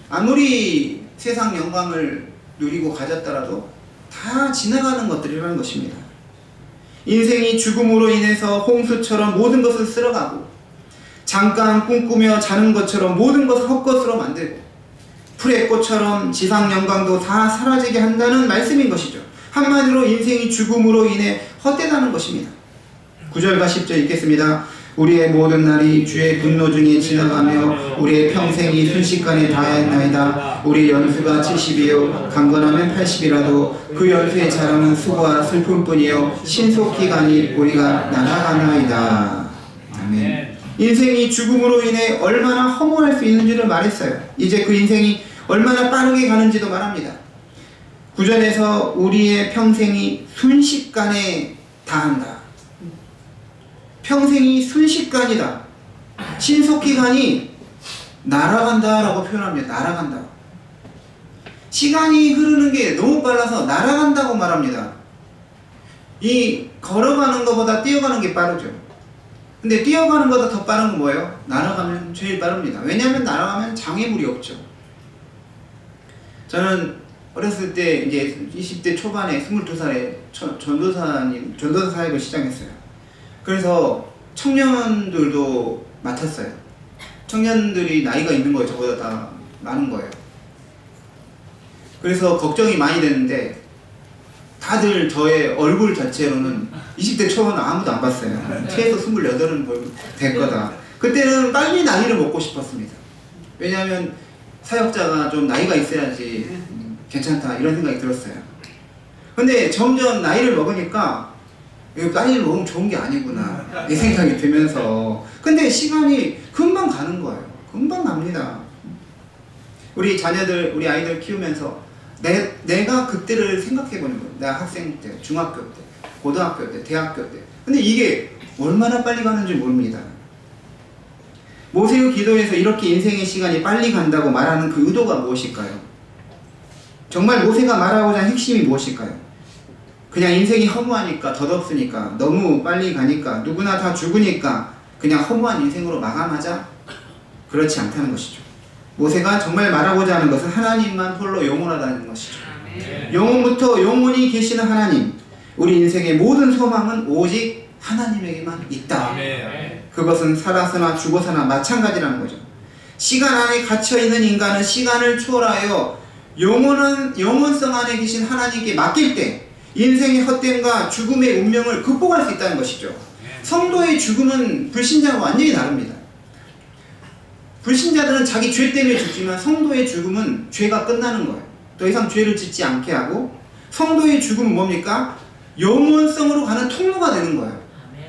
아무리 세상 영광을 누리고 가졌더라도 다 지나가는 것들이라는 것입니다. 인생이 죽음으로 인해서 홍수처럼 모든 것을 쓸어가고 잠깐 꿈꾸며 자는 것처럼 모든 것을 헛것으로 만들고 풀의 꽃처럼 지상 영광도 다 사라지게 한다는 말씀인 것이죠. 한마디로 인생이 죽음으로 인해 헛되다는 것입니다. 9절과 10절 읽겠습니다. 우리의 모든 날이 주의 분노 중에 지나가며 우리의 평생이 순식간에 다하였나이다. 우리의 연수가 70이요 강건하면 80이라도 그 연수의 자랑은 수고와 슬픔뿐이요 신속히 가니 우리가 날아가나이다. 아멘. 인생이 죽음으로 인해 얼마나 허무할 수 있는지를 말했어요. 이제 그 인생이 얼마나 빠르게 가는지도 말합니다. 9절에서 우리의 평생이 순식간에 다한다. 평생이 순식간이다. 신속히 가니 날아간다 라고 표현합니다. 날아간다. 시간이 흐르는 게 너무 빨라서 날아간다고 말합니다. 이 걸어가는 것보다 뛰어가는 게 빠르죠. 근데 뛰어가는 것보다 더 빠른 건 뭐예요? 날아가면 제일 빠릅니다. 왜냐하면 날아가면 장애물이 없죠. 저는 어렸을 때 이제 20대 초반에 22살에 전도사 사역을 시작했어요. 그래서 청년들도 맡았어요. 청년들이 나이가 있는 거예요. 저보다 다 많은 거예요. 그래서 걱정이 많이 됐는데 다들 저의 얼굴 자체로는 20대 초반은 아무도 안 봤어요. 최소 28은 될 거다. 그때는 빨리 나이를 먹고 싶었습니다. 왜냐하면 사역자가 좀 나이가 있어야지 괜찮다 이런 생각이 들었어요. 근데 점점 나이를 먹으니까 나이를 먹으면 좋은 게 아니구나 이 생각이 들면서 근데 시간이 금방 가는 거예요. 금방 갑니다. 우리 자녀들, 우리 아이들 키우면서 내가 그때를 생각해 보는 거예요. 내가 학생 때, 중학교 때, 고등학교 때, 대학교 때. 근데 이게 얼마나 빨리 가는지 모릅니다. 모세의 기도에서 이렇게 인생의 시간이 빨리 간다고 말하는 그 의도가 무엇일까요? 정말 모세가 말하고자 하는 핵심이 무엇일까요? 그냥 인생이 허무하니까, 덧없으니까, 너무 빨리 가니까, 누구나 다 죽으니까 그냥 허무한 인생으로 마감하자? 그렇지 않다는 것이죠. 모세가 정말 말하고자 하는 것은 하나님만 홀로 영원하다는 것이죠. 영원부터 영원히 계시는 하나님, 우리 인생의 모든 소망은 오직 하나님에게만 있다. 그것은 살아서나 죽어서나 마찬가지라는 거죠. 시간 안에 갇혀있는 인간은 시간을 초월하여 영원성 안에 계신 하나님께 맡길 때 인생의 헛됨과 죽음의 운명을 극복할 수 있다는 것이죠. 성도의 죽음은 불신자와 완전히 다릅니다. 불신자들은 자기 죄 때문에 죽지만 성도의 죽음은 죄가 끝나는 거예요. 더 이상 죄를 짓지 않게 하고 성도의 죽음은 뭡니까? 영원성으로 가는 통로가 되는 거예요.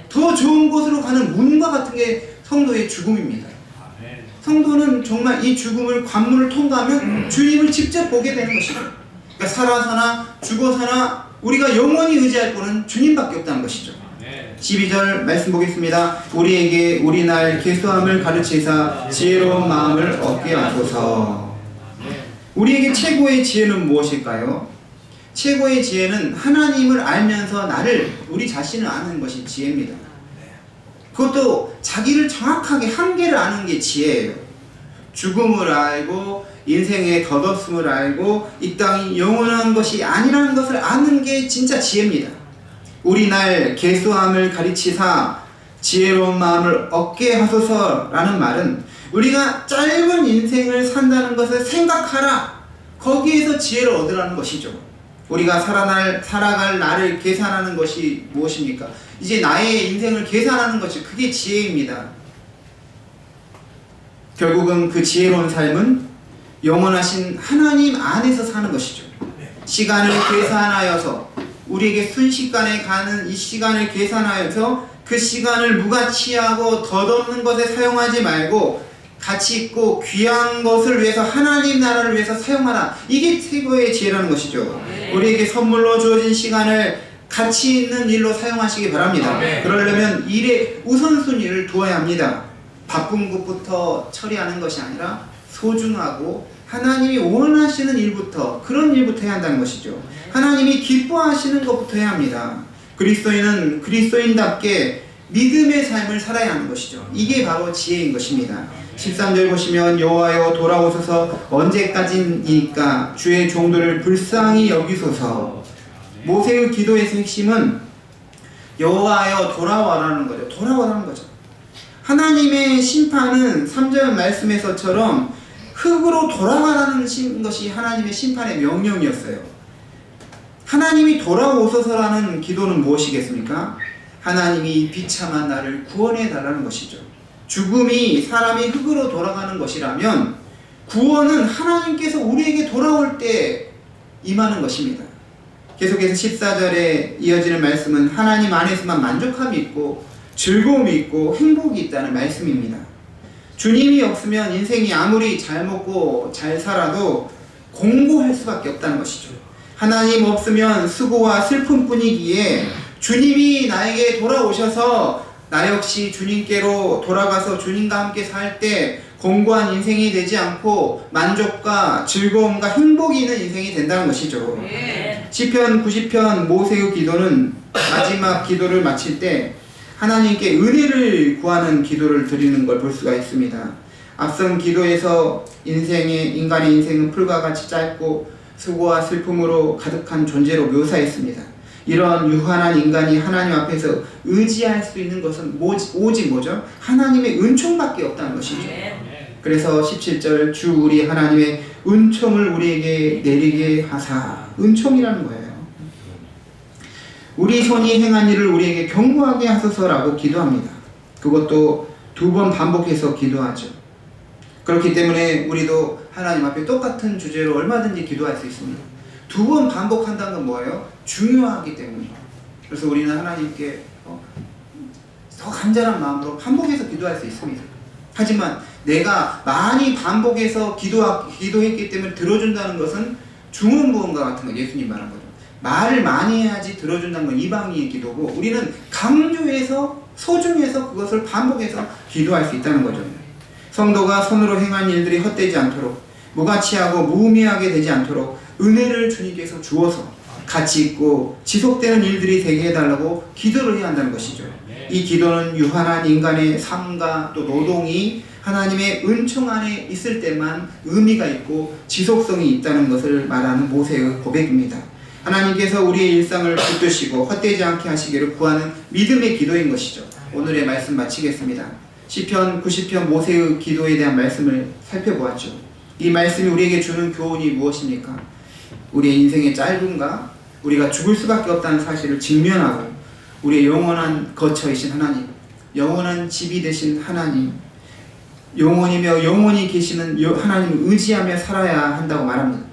더 좋은 곳으로 가는 문과 같은 게 성도의 죽음입니다. 성도는 정말 이 죽음을 관문을 통과하면 주님을 직접 보게 되는 것이죠. 그러니까 살아서나 죽어서나 우리가 영원히 의지할 분은 주님밖에 없다는 것이죠. 12절 말씀 보겠습니다. 우리에게 우리날 계수함을 가르치사 지혜로운 마음을 얻게 하소서. 우리에게 최고의 지혜는 무엇일까요? 최고의 지혜는 하나님을 알면서 우리 자신을 아는 것이 지혜입니다. 그것도 자기를 정확하게 한계를 아는 게 지혜예요. 죽음을 알고 인생의 덧없음을 알고 이 땅이 영원한 것이 아니라는 것을 아는 게 진짜 지혜입니다. 우리 날 계수함을 가르치사 지혜로운 마음을 얻게 하소서라는 말은 우리가 짧은 인생을 산다는 것을 생각하라. 거기에서 지혜를 얻으라는 것이죠. 우리가 살아갈 날을 계산하는 것이 무엇입니까? 이제 나의 인생을 계산하는 것이 그게 지혜입니다. 결국은 그 지혜로운 삶은 영원하신 하나님 안에서 사는 것이죠. 시간을 계산하여서 우리에게 순식간에 가는 이 시간을 계산하여서 그 시간을 무가치하고 덧없는 것에 사용하지 말고 가치 있고 귀한 것을 위해서 하나님 나라를 위해서 사용하라. 이게 최고의 지혜라는 것이죠. 우리에게 선물로 주어진 시간을 가치 있는 일로 사용하시기 바랍니다. 그러려면 일의 우선순위를 두어야 합니다. 바쁜 것부터 처리하는 것이 아니라 소중하고 하나님이 원하시는 일부터 그런 일부터 해야 한다는 것이죠. 하나님이 기뻐하시는 것부터 해야 합니다. 그리스도인은 그리스도인답게 믿음의 삶을 살아야 하는 것이죠. 이게 바로 지혜인 것입니다. 13절 보시면 여호와여 돌아오소서 언제까지니까 주의 종들을 불쌍히 여기소서. 모세의 기도에서 핵심은 여호와여 돌아와라는 거죠. 돌아와라는 거죠. 하나님의 심판은 3절 말씀에서처럼 흙으로 돌아가라는 것이 하나님의 심판의 명령이었어요. 하나님이 돌아오소서라는 기도는 무엇이겠습니까? 하나님이 비참한 나를 구원해 달라는 것이죠. 죽음이 사람이 흙으로 돌아가는 것이라면 구원은 하나님께서 우리에게 돌아올 때 임하는 것입니다. 계속해서 14절에 이어지는 말씀은 하나님 안에서만 만족함이 있고 즐거움이 있고 행복이 있다는 말씀입니다. 주님이 없으면 인생이 아무리 잘 먹고 잘 살아도 공고할 수밖에 없다는 것이죠. 하나님 없으면 수고와 슬픔뿐이기에 주님이 나에게 돌아오셔서 나 역시 주님께로 돌아가서 주님과 함께 살 때 공고한 인생이 되지 않고 만족과 즐거움과 행복이 있는 인생이 된다는 것이죠. 시편 90편 모세의 기도는 마지막 기도를 마칠 때 하나님께 은혜를 구하는 기도를 드리는 걸 볼 수가 있습니다. 앞선 기도에서 인간의 인생은 풀과 같이 짧고 수고와 슬픔으로 가득한 존재로 묘사했습니다. 이런 유한한 인간이 하나님 앞에서 의지할 수 있는 것은 오직 뭐죠? 하나님의 은총밖에 없다는 것이죠. 그래서 17절 주 우리 하나님의 은총을 우리에게 내리게 하사. 은총이라는 거예요. 우리 손이 행한 일을 우리에게 경고하게 하소서라고 기도합니다. 그것도 2번 반복해서 기도하죠. 그렇기 때문에 우리도 하나님 앞에 똑같은 주제로 얼마든지 기도할 수 있습니다. 2번 반복한다는 건 뭐예요? 중요하기 때문이에요. 그래서 우리는 하나님께 더 간절한 마음으로 반복해서 기도할 수 있습니다. 하지만 내가 많이 반복해서 기도했기 때문에 들어준다는 것은 중언부언과 같은 거, 예수님 말한 거죠. 말을 많이 해야지 들어준다는 건 이방인의 기도고, 우리는 강조해서 소중해서 그것을 반복해서 기도할 수 있다는 거죠. 성도가 손으로 행한 일들이 헛되지 않도록, 무가치하고 무의미하게 되지 않도록 은혜를 주님께서 주어서 가치 있고 지속되는 일들이 되게 해달라고 기도를 해야 한다는 것이죠. 이 기도는 유한한 인간의 삶과 또 노동이 하나님의 은총 안에 있을 때만 의미가 있고 지속성이 있다는 것을 말하는 모세의 고백입니다. 하나님께서 우리의 일상을 붙드시고 헛되지 않게 하시기를 구하는 믿음의 기도인 것이죠. 오늘의 말씀 마치겠습니다. 시편 90편 모세의 기도에 대한 말씀을 살펴보았죠. 이 말씀이 우리에게 주는 교훈이 무엇입니까? 우리의 인생의 짧음과 우리가 죽을 수밖에 없다는 사실을 직면하고 우리의 영원한 거처이신 하나님, 영원한 집이 되신 하나님, 영원이며 영원히 계시는 하나님을 의지하며 살아야 한다고 말합니다.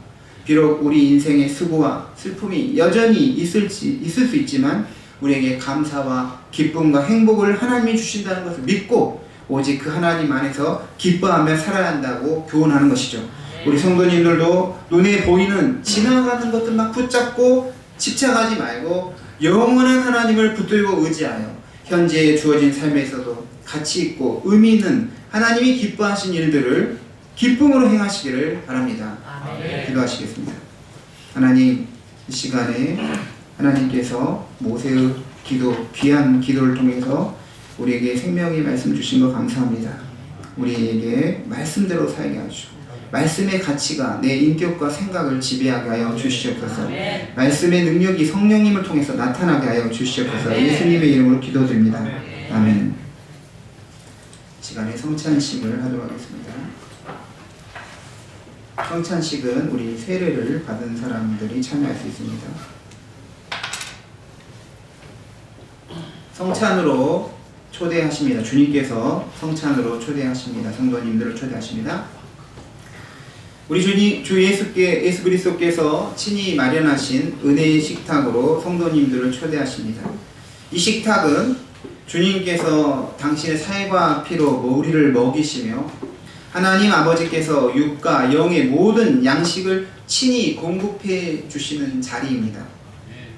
비록 우리 인생의 수고와 슬픔이 여전히 있을 수 있지만 우리에게 감사와 기쁨과 행복을 하나님이 주신다는 것을 믿고 오직 그 하나님 안에서 기뻐하며 살아야 한다고 교훈하는 것이죠. 우리 성도님들도 눈에 보이는 지나가는 것들만 붙잡고 집착하지 말고 영원한 하나님을 붙들고 의지하여 현재 주어진 삶에서도 가치 있고 의미 있는 하나님이 기뻐하신 일들을 기쁨으로 행하시기를 바랍니다. 기도하시겠습니다. 하나님, 이 시간에 하나님께서 모세의 기도, 귀한 기도를 통해서 우리에게 생명의 말씀 주신 것 감사합니다. 우리에게 말씀대로 살게 하시고 말씀의 가치가 내 인격과 생각을 지배하게 하여 주시옵소서. 말씀의 능력이 성령님을 통해서 나타나게 하여 주시옵소서. 예수님의 이름으로 기도드립니다. 아멘. 시간에 성찬식을 하도록 하겠습니다. 성찬식은 우리 세례를 받은 사람들이 참여할 수 있습니다. 성찬으로 초대하십니다. 주님께서 성찬으로 초대하십니다. 성도님들을 초대하십니다. 우리 주 예수 그리스도께서 친히 마련하신 은혜의 식탁으로 성도님들을 초대하십니다. 이 식탁은 주님께서 당신의 살과 피로 우리를 먹이시며 하나님 아버지께서 육과 영의 모든 양식을 친히 공급해 주시는 자리입니다.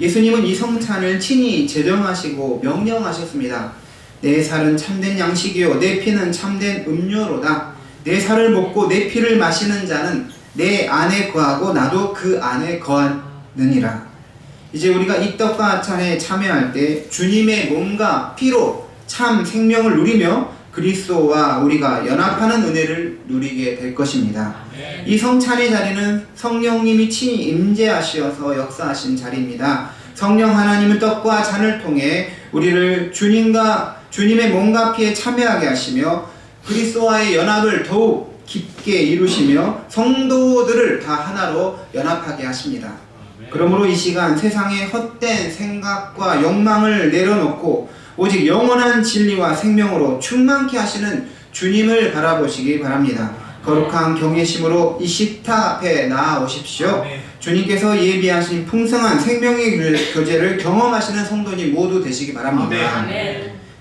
예수님은 이 성찬을 친히 제정하시고 명령하셨습니다. 내 살은 참된 양식이요 내 피는 참된 음료로다. 내 살을 먹고 내 피를 마시는 자는 내 안에 거하고 나도 그 안에 거하느니라. 이제 우리가 이 떡과 찬에 참여할 때 주님의 몸과 피로 참 생명을 누리며 그리스도와 우리가 연합하는 은혜를 누리게 될 것입니다. 이 성찬의 자리는 성령님이 친히 임재하시어서 역사하신 자리입니다. 성령 하나님은 떡과 잔을 통해 우리를 주님의 몸과 피에 참여하게 하시며 그리스도와의 연합을 더욱 깊게 이루시며 성도들을 다 하나로 연합하게 하십니다. 그러므로 이 시간 세상의 헛된 생각과 욕망을 내려놓고 오직 영원한 진리와 생명으로 충만케 하시는 주님을 바라보시기 바랍니다. 거룩한 경외심으로 이 식탁 앞에 나아오십시오. 주님께서 예비하신 풍성한 생명의 교제를 경험하시는 성도님 모두 되시기 바랍니다.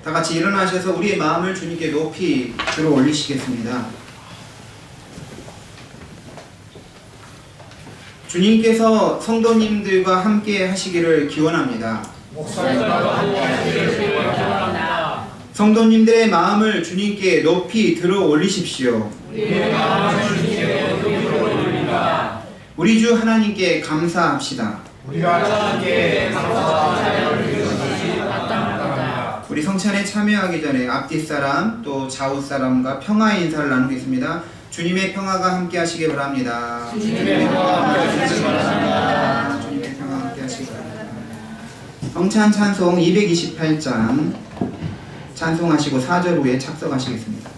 다 같이 일어나셔서 우리의 마음을 주님께 높이 들어 올리시겠습니다. 주님께서 성도님들과 함께 하시기를 기원합니다. 성도님들의 마음을 주님께 높이 들어 올리십시오. 우리 주 하나님께 감사합시다. 우리 성찬에 참여하기 전에 앞뒤 사람 또 좌우 사람과 평화 인사를 나누겠습니다. 주님의 평화가 함께 하시기 바랍니다. 주님의 평화가 함께 하시기 바랍니다. 주님의 평화가 함께 하시기 바랍니다. 성찬 찬송 228장 찬송하시고 4절 후에 착석하시겠습니다.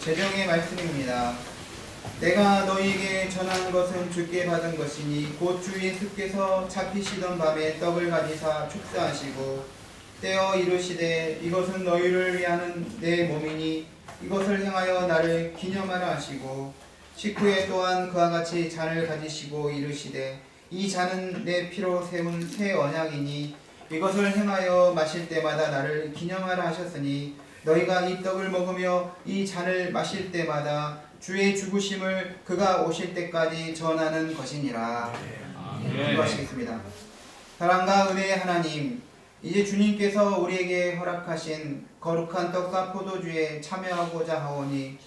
제정의 말씀입니다. 내가 너희에게 전한 것은 주께 받은 것이니 곧 주 예수께서 잡히시던 밤에 떡을 가지사 축사하시고 떼어 이르시되 이것은 너희를 위하는 내 몸이니 이것을 행하여 나를 기념하라 하시고 식후에 또한 그와 같이 잔을 가지시고 이르시되 이 잔은 내 피로 세운 새 언약이니 이것을 행하여 마실 때마다 나를 기념하라 하셨으니 너희가 이 떡을 먹으며 이 잔을 마실 때마다 주의 죽으심을 그가 오실 때까지 전하는 것이니라. 기도하시겠습니다. 사랑과 은혜의 하나님, 이제 주님께서 우리에게 허락하신 거룩한 떡과 포도주에 참여하고자 하오니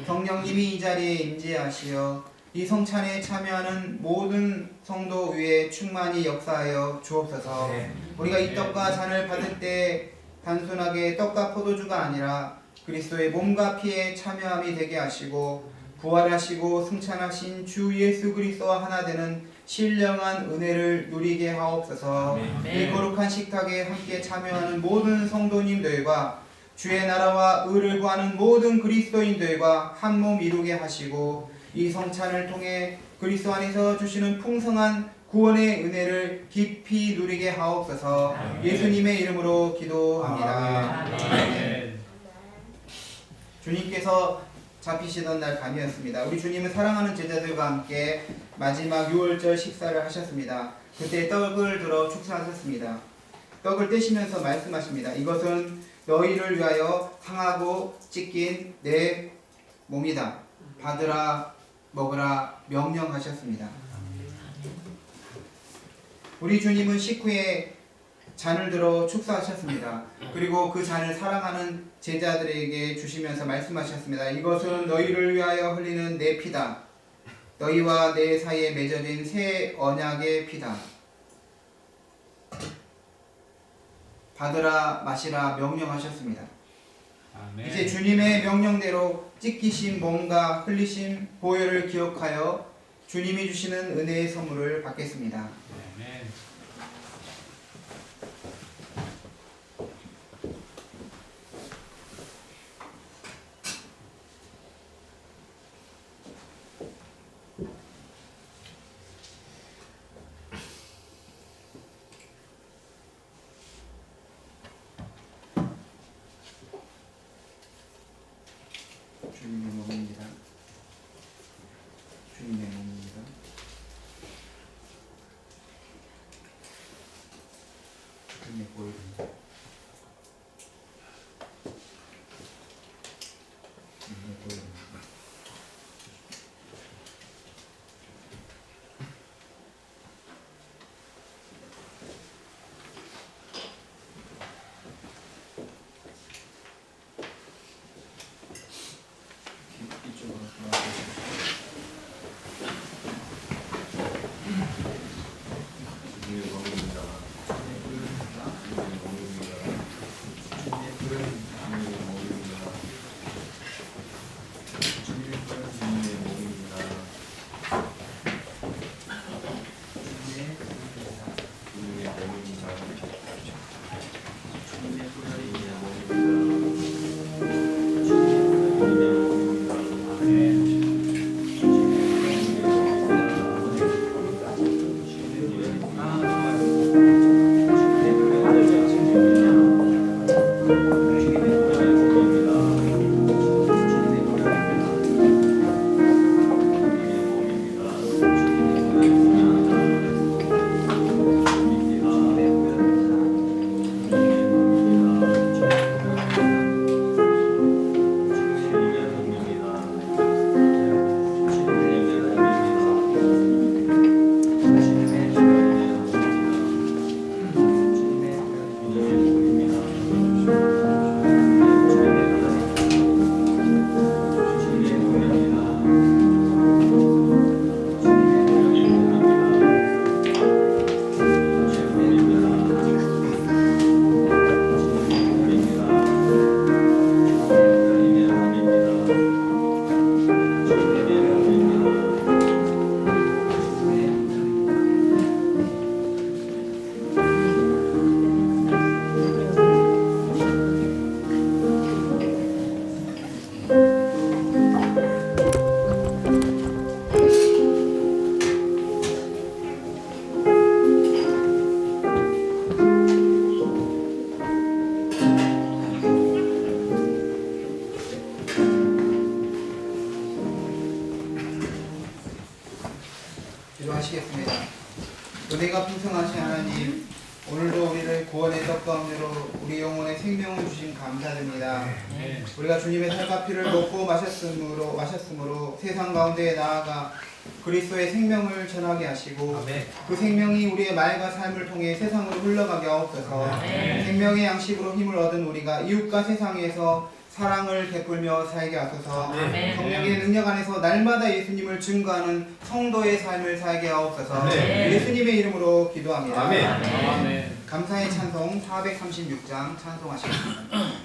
성령님이 이 자리에 임재하시어 이 성찬에 참여하는 모든 성도 위에 충만히 역사하여 주옵소서. 우리가 이 떡과 잔을 받을 때 단순하게 떡과 포도주가 아니라 그리스도의 몸과 피에 참여함이 되게 하시고 부활하시고 승천하신 주 예수 그리스도와 하나 되는 신령한 은혜를 누리게 하옵소서. 이 거룩한 식탁에 함께 참여하는 모든 성도님들과 주의 나라와 의를 구하는 모든 그리스도인들과 한 몸 이루게 하시고 이 성찬을 통해 그리스도 안에서 주시는 풍성한 구원의 은혜를 깊이 누리게 하옵소서. 예수님의 이름으로 기도합니다. 아멘. 주님께서 잡히시던 날 밤이었습니다. 우리 주님은 사랑하는 제자들과 함께 마지막 유월절 식사를 하셨습니다. 그때 떡을 들어 축사하셨습니다. 떡을 떼시면서 말씀하십니다. 이것은 너희를 위하여 상하고 찢긴 내 몸이다. 받으라 먹으라 명령하셨습니다. 우리 주님은 식후에 잔을 들어 축사하셨습니다. 그리고 그 잔을 사랑하는 제자들에게 주시면서 말씀하셨습니다. 이것은 너희를 위하여 흘리는 내 피다. 너희와 내 사이에 맺어진 새 언약의 피다. 받으라 마시라 명령하셨습니다. 아멘. 이제 주님의 명령대로 찢기신 몸과 흘리신 보혈을 기억하여 주님이 주시는 은혜의 선물을 받겠습니다. 아멘. 주님의 몸입니다. 주님의 몸입니다. 주님의 보혈입니다. 주님의 보혈입니다. 이쪽으로 나와주십시오. 주님의 몸입니다. 주님의 몸입니다. 주님의 보혈입니다. 주님의 몸입니다. 주님의 보혈입니다. 주님의 몸입니다. 주님의 보혈입니다. 주님의 몸입니다. 주님의 보혈입니다. 기도하시겠습니다. 은혜가 풍성하신 하나님, 오늘도 우리를 구원의 떡 가운데로 우리 영혼의 생명을 주신 감사드립니다. 우리가 주님의 살과 피를 먹고 마셨으므로 세상 가운데 나아가 그리스도의 생명을 전하게 하시고 그 생명이 우리의 말과 삶을 통해 세상으로 흘러가게 하옵소서. 생명의 양식으로 힘을 얻은 우리가 이웃과 세상에서 사랑을 베풀며 살게 하소서. 성령의 능력 안에서 날마다 예수님을 증거하는 성도의 삶을 살게 하옵소서. 예수님의 이름으로 기도합니다. 아멘. 감사의 찬송 436장 찬송하시겠습니다.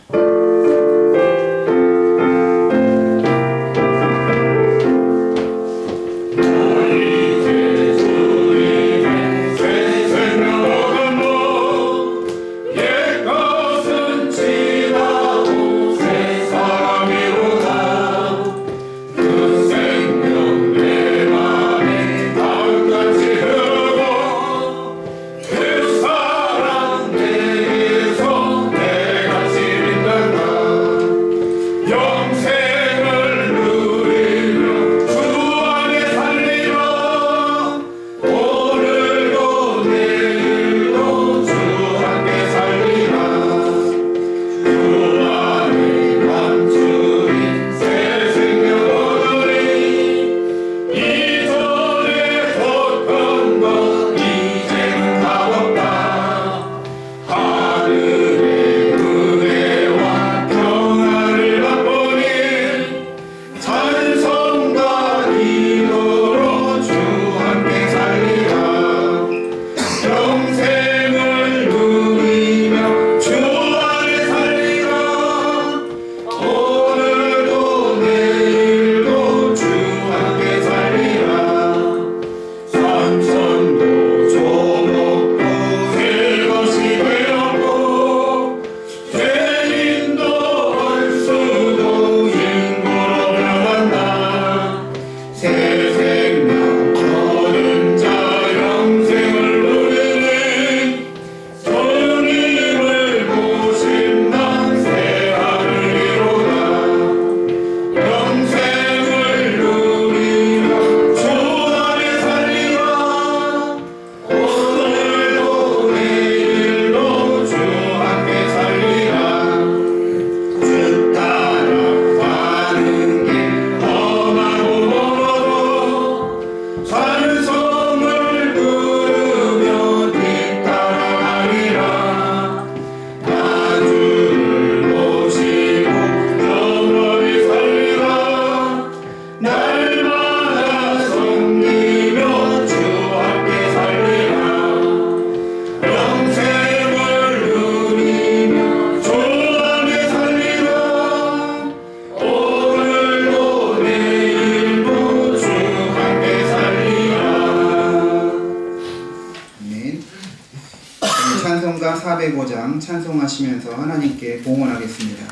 찬송가 405장 찬송하시면서 하나님께 봉헌하겠습니다.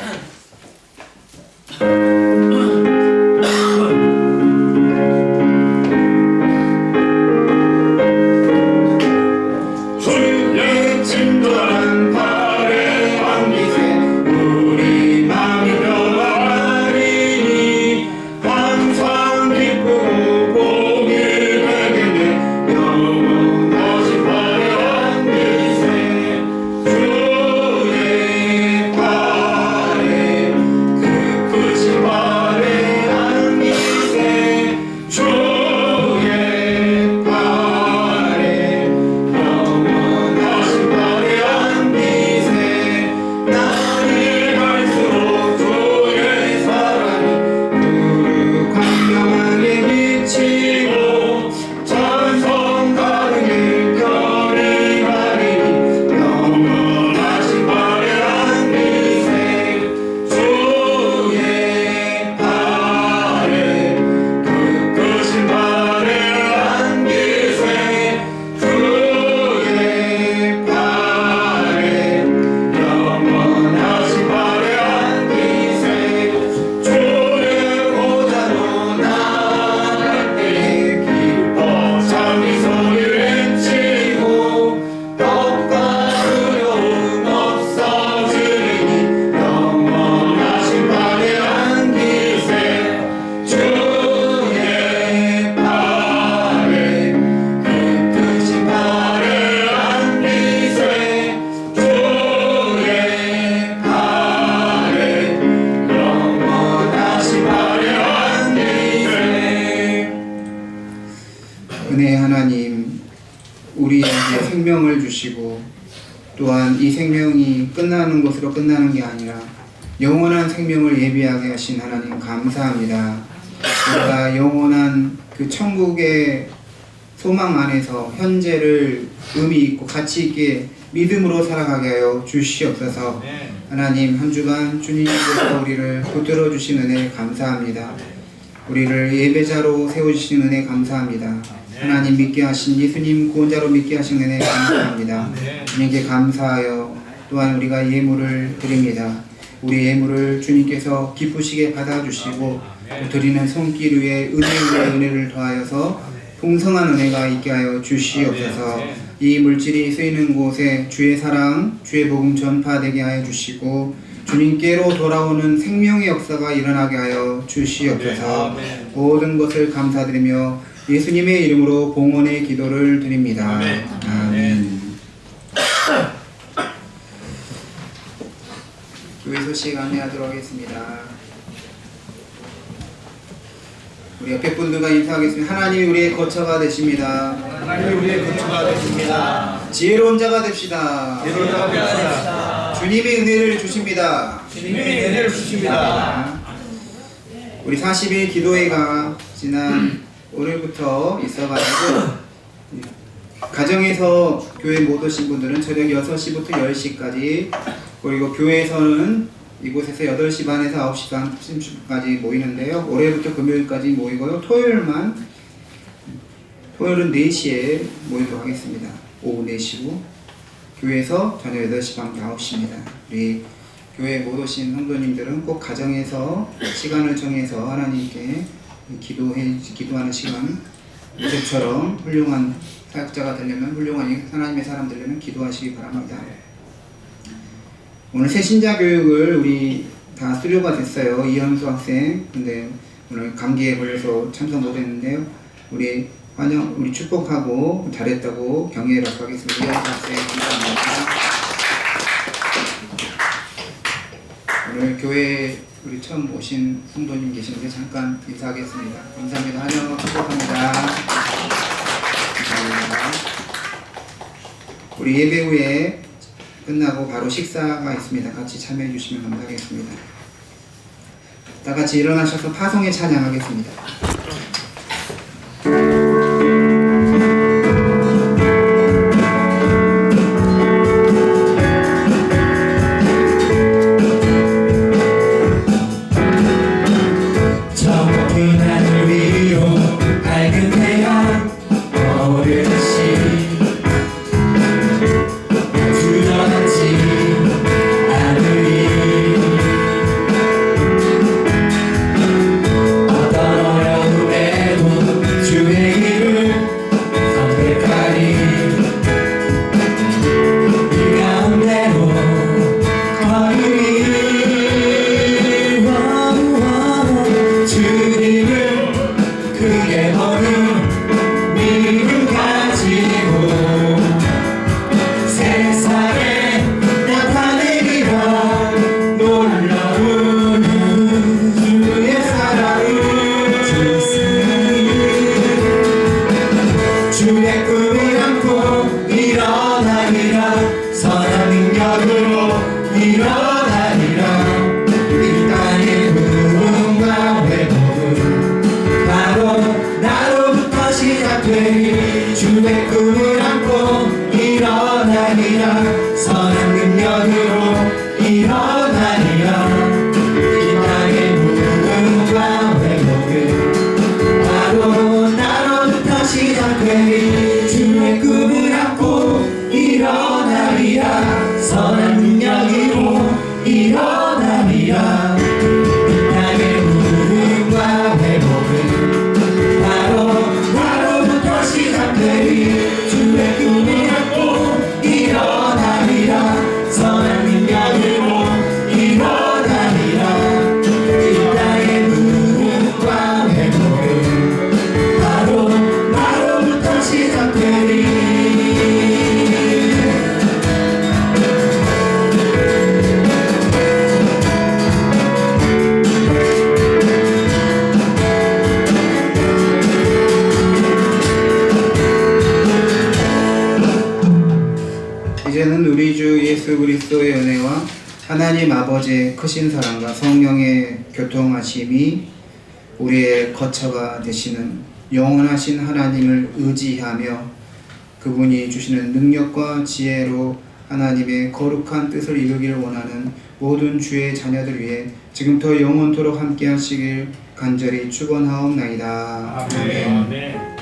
주의 친절한 발에 안기세 우리 마음이 변화하리니 항상 기쁘고 복이 되겠네. 영원하신 발에 안기세 주의 발에 우리에게 생명을 주시고 또한 이 생명이 끝나는 것으로 끝나는 게 아니라 영원한 생명을 예비하게 하신 하나님 감사합니다. 우리가 영원한 그 천국의 소망 안에서 현재를 의미 있고 가치 있게 믿음으로 살아가게 하여 주시옵소서. 하나님 한 주간 주님께서 우리를 붙들어 주신 은혜 감사합니다. 우리를 예배자로 세워주신 은혜 감사합니다. 하나님 믿게 하신 예수님 구원자로 믿게 하신 은혜 감사합니다. 주님께 감사하여 또한 우리가 예물을 드립니다. 우리 예물을 주님께서 기쁘시게 받아주시고 드리는 손길 위에 은혜 위에 은혜를 더하여서 풍성한 은혜가 있게 하여 주시옵소서. 이 물질이 쓰이는 곳에 주의 사랑, 주의 복음 전파되게 하여 주시고 주님께로 돌아오는 생명의 역사가 일어나게 하여 주시옵소서. 모든 것을 감사드리며 예수님의 이름으로 봉헌의 기도를 드립니다. 아멘. 교회 소식 안내하도록 하겠습니다. 우리 옆에 분들과 인사하겠습니다. 하나님이 우리의 거처가 되십니다. 하나님 우리의 거처가 되십니다. 지혜로운 자가 됩시다. 지혜로운 자가 됩시다. 주님이 은혜를 주십니다. 주님이 은혜를 주십니다. 우리 40일 기도회가 지난 오늘부터 있어가지고 가정에서 교회 못 오신 분들은 저녁 6시부터 10시까지, 그리고 교회에서는 이곳에서 8시 반에서 9시 반 30분까지 모이는데요. 올해부터 금요일까지 모이고요. 토요일은 4시에 모이도록 하겠습니다. 오후 4시고 교회에서 저녁 8시 반부터 9시입니다. 우리 교회에 못 오신 성도님들은 꼭 가정에서 시간을 정해서 하나님께 기도하는 시간, 요셉처럼 훌륭한 사역자가 되려면, 훌륭한 하나님의 사람 되려면 기도하시기 바랍니다. 오늘 새신자 교육을 우리 다 수료가 됐어요. 이현수 학생. 근데 오늘 감기에 걸려서 참석 못했는데요. 우리 축복하고 잘했다고 격려해 받도록 하겠습니다. 이현수 학생 감사합니다. 오늘 교회 우리 처음 오신 성도님 계시는데 잠깐 인사하겠습니다. 감사합니다. 환영 축복합니다. 감사합니다. 우리 예배 후에 끝나고 바로 식사가 있습니다. 같이 참여해 주시면 감사하겠습니다. 다 같이 일어나셔서 파송에 찬양하겠습니다. 시작되리 예수 그리스도의 은혜와 하나님 아버지의 크신 사랑과 성령의 교통하심이 우리의 거처가 되시는 영원하신 하나님을 의지하며 그분이 주시는 능력과 지혜로 하나님의 거룩한 뜻을 이루기를 원하는 모든 주의 자녀들 위해 지금부터 영원토록 함께 하시길 간절히 축원하옵나이다. 아멘.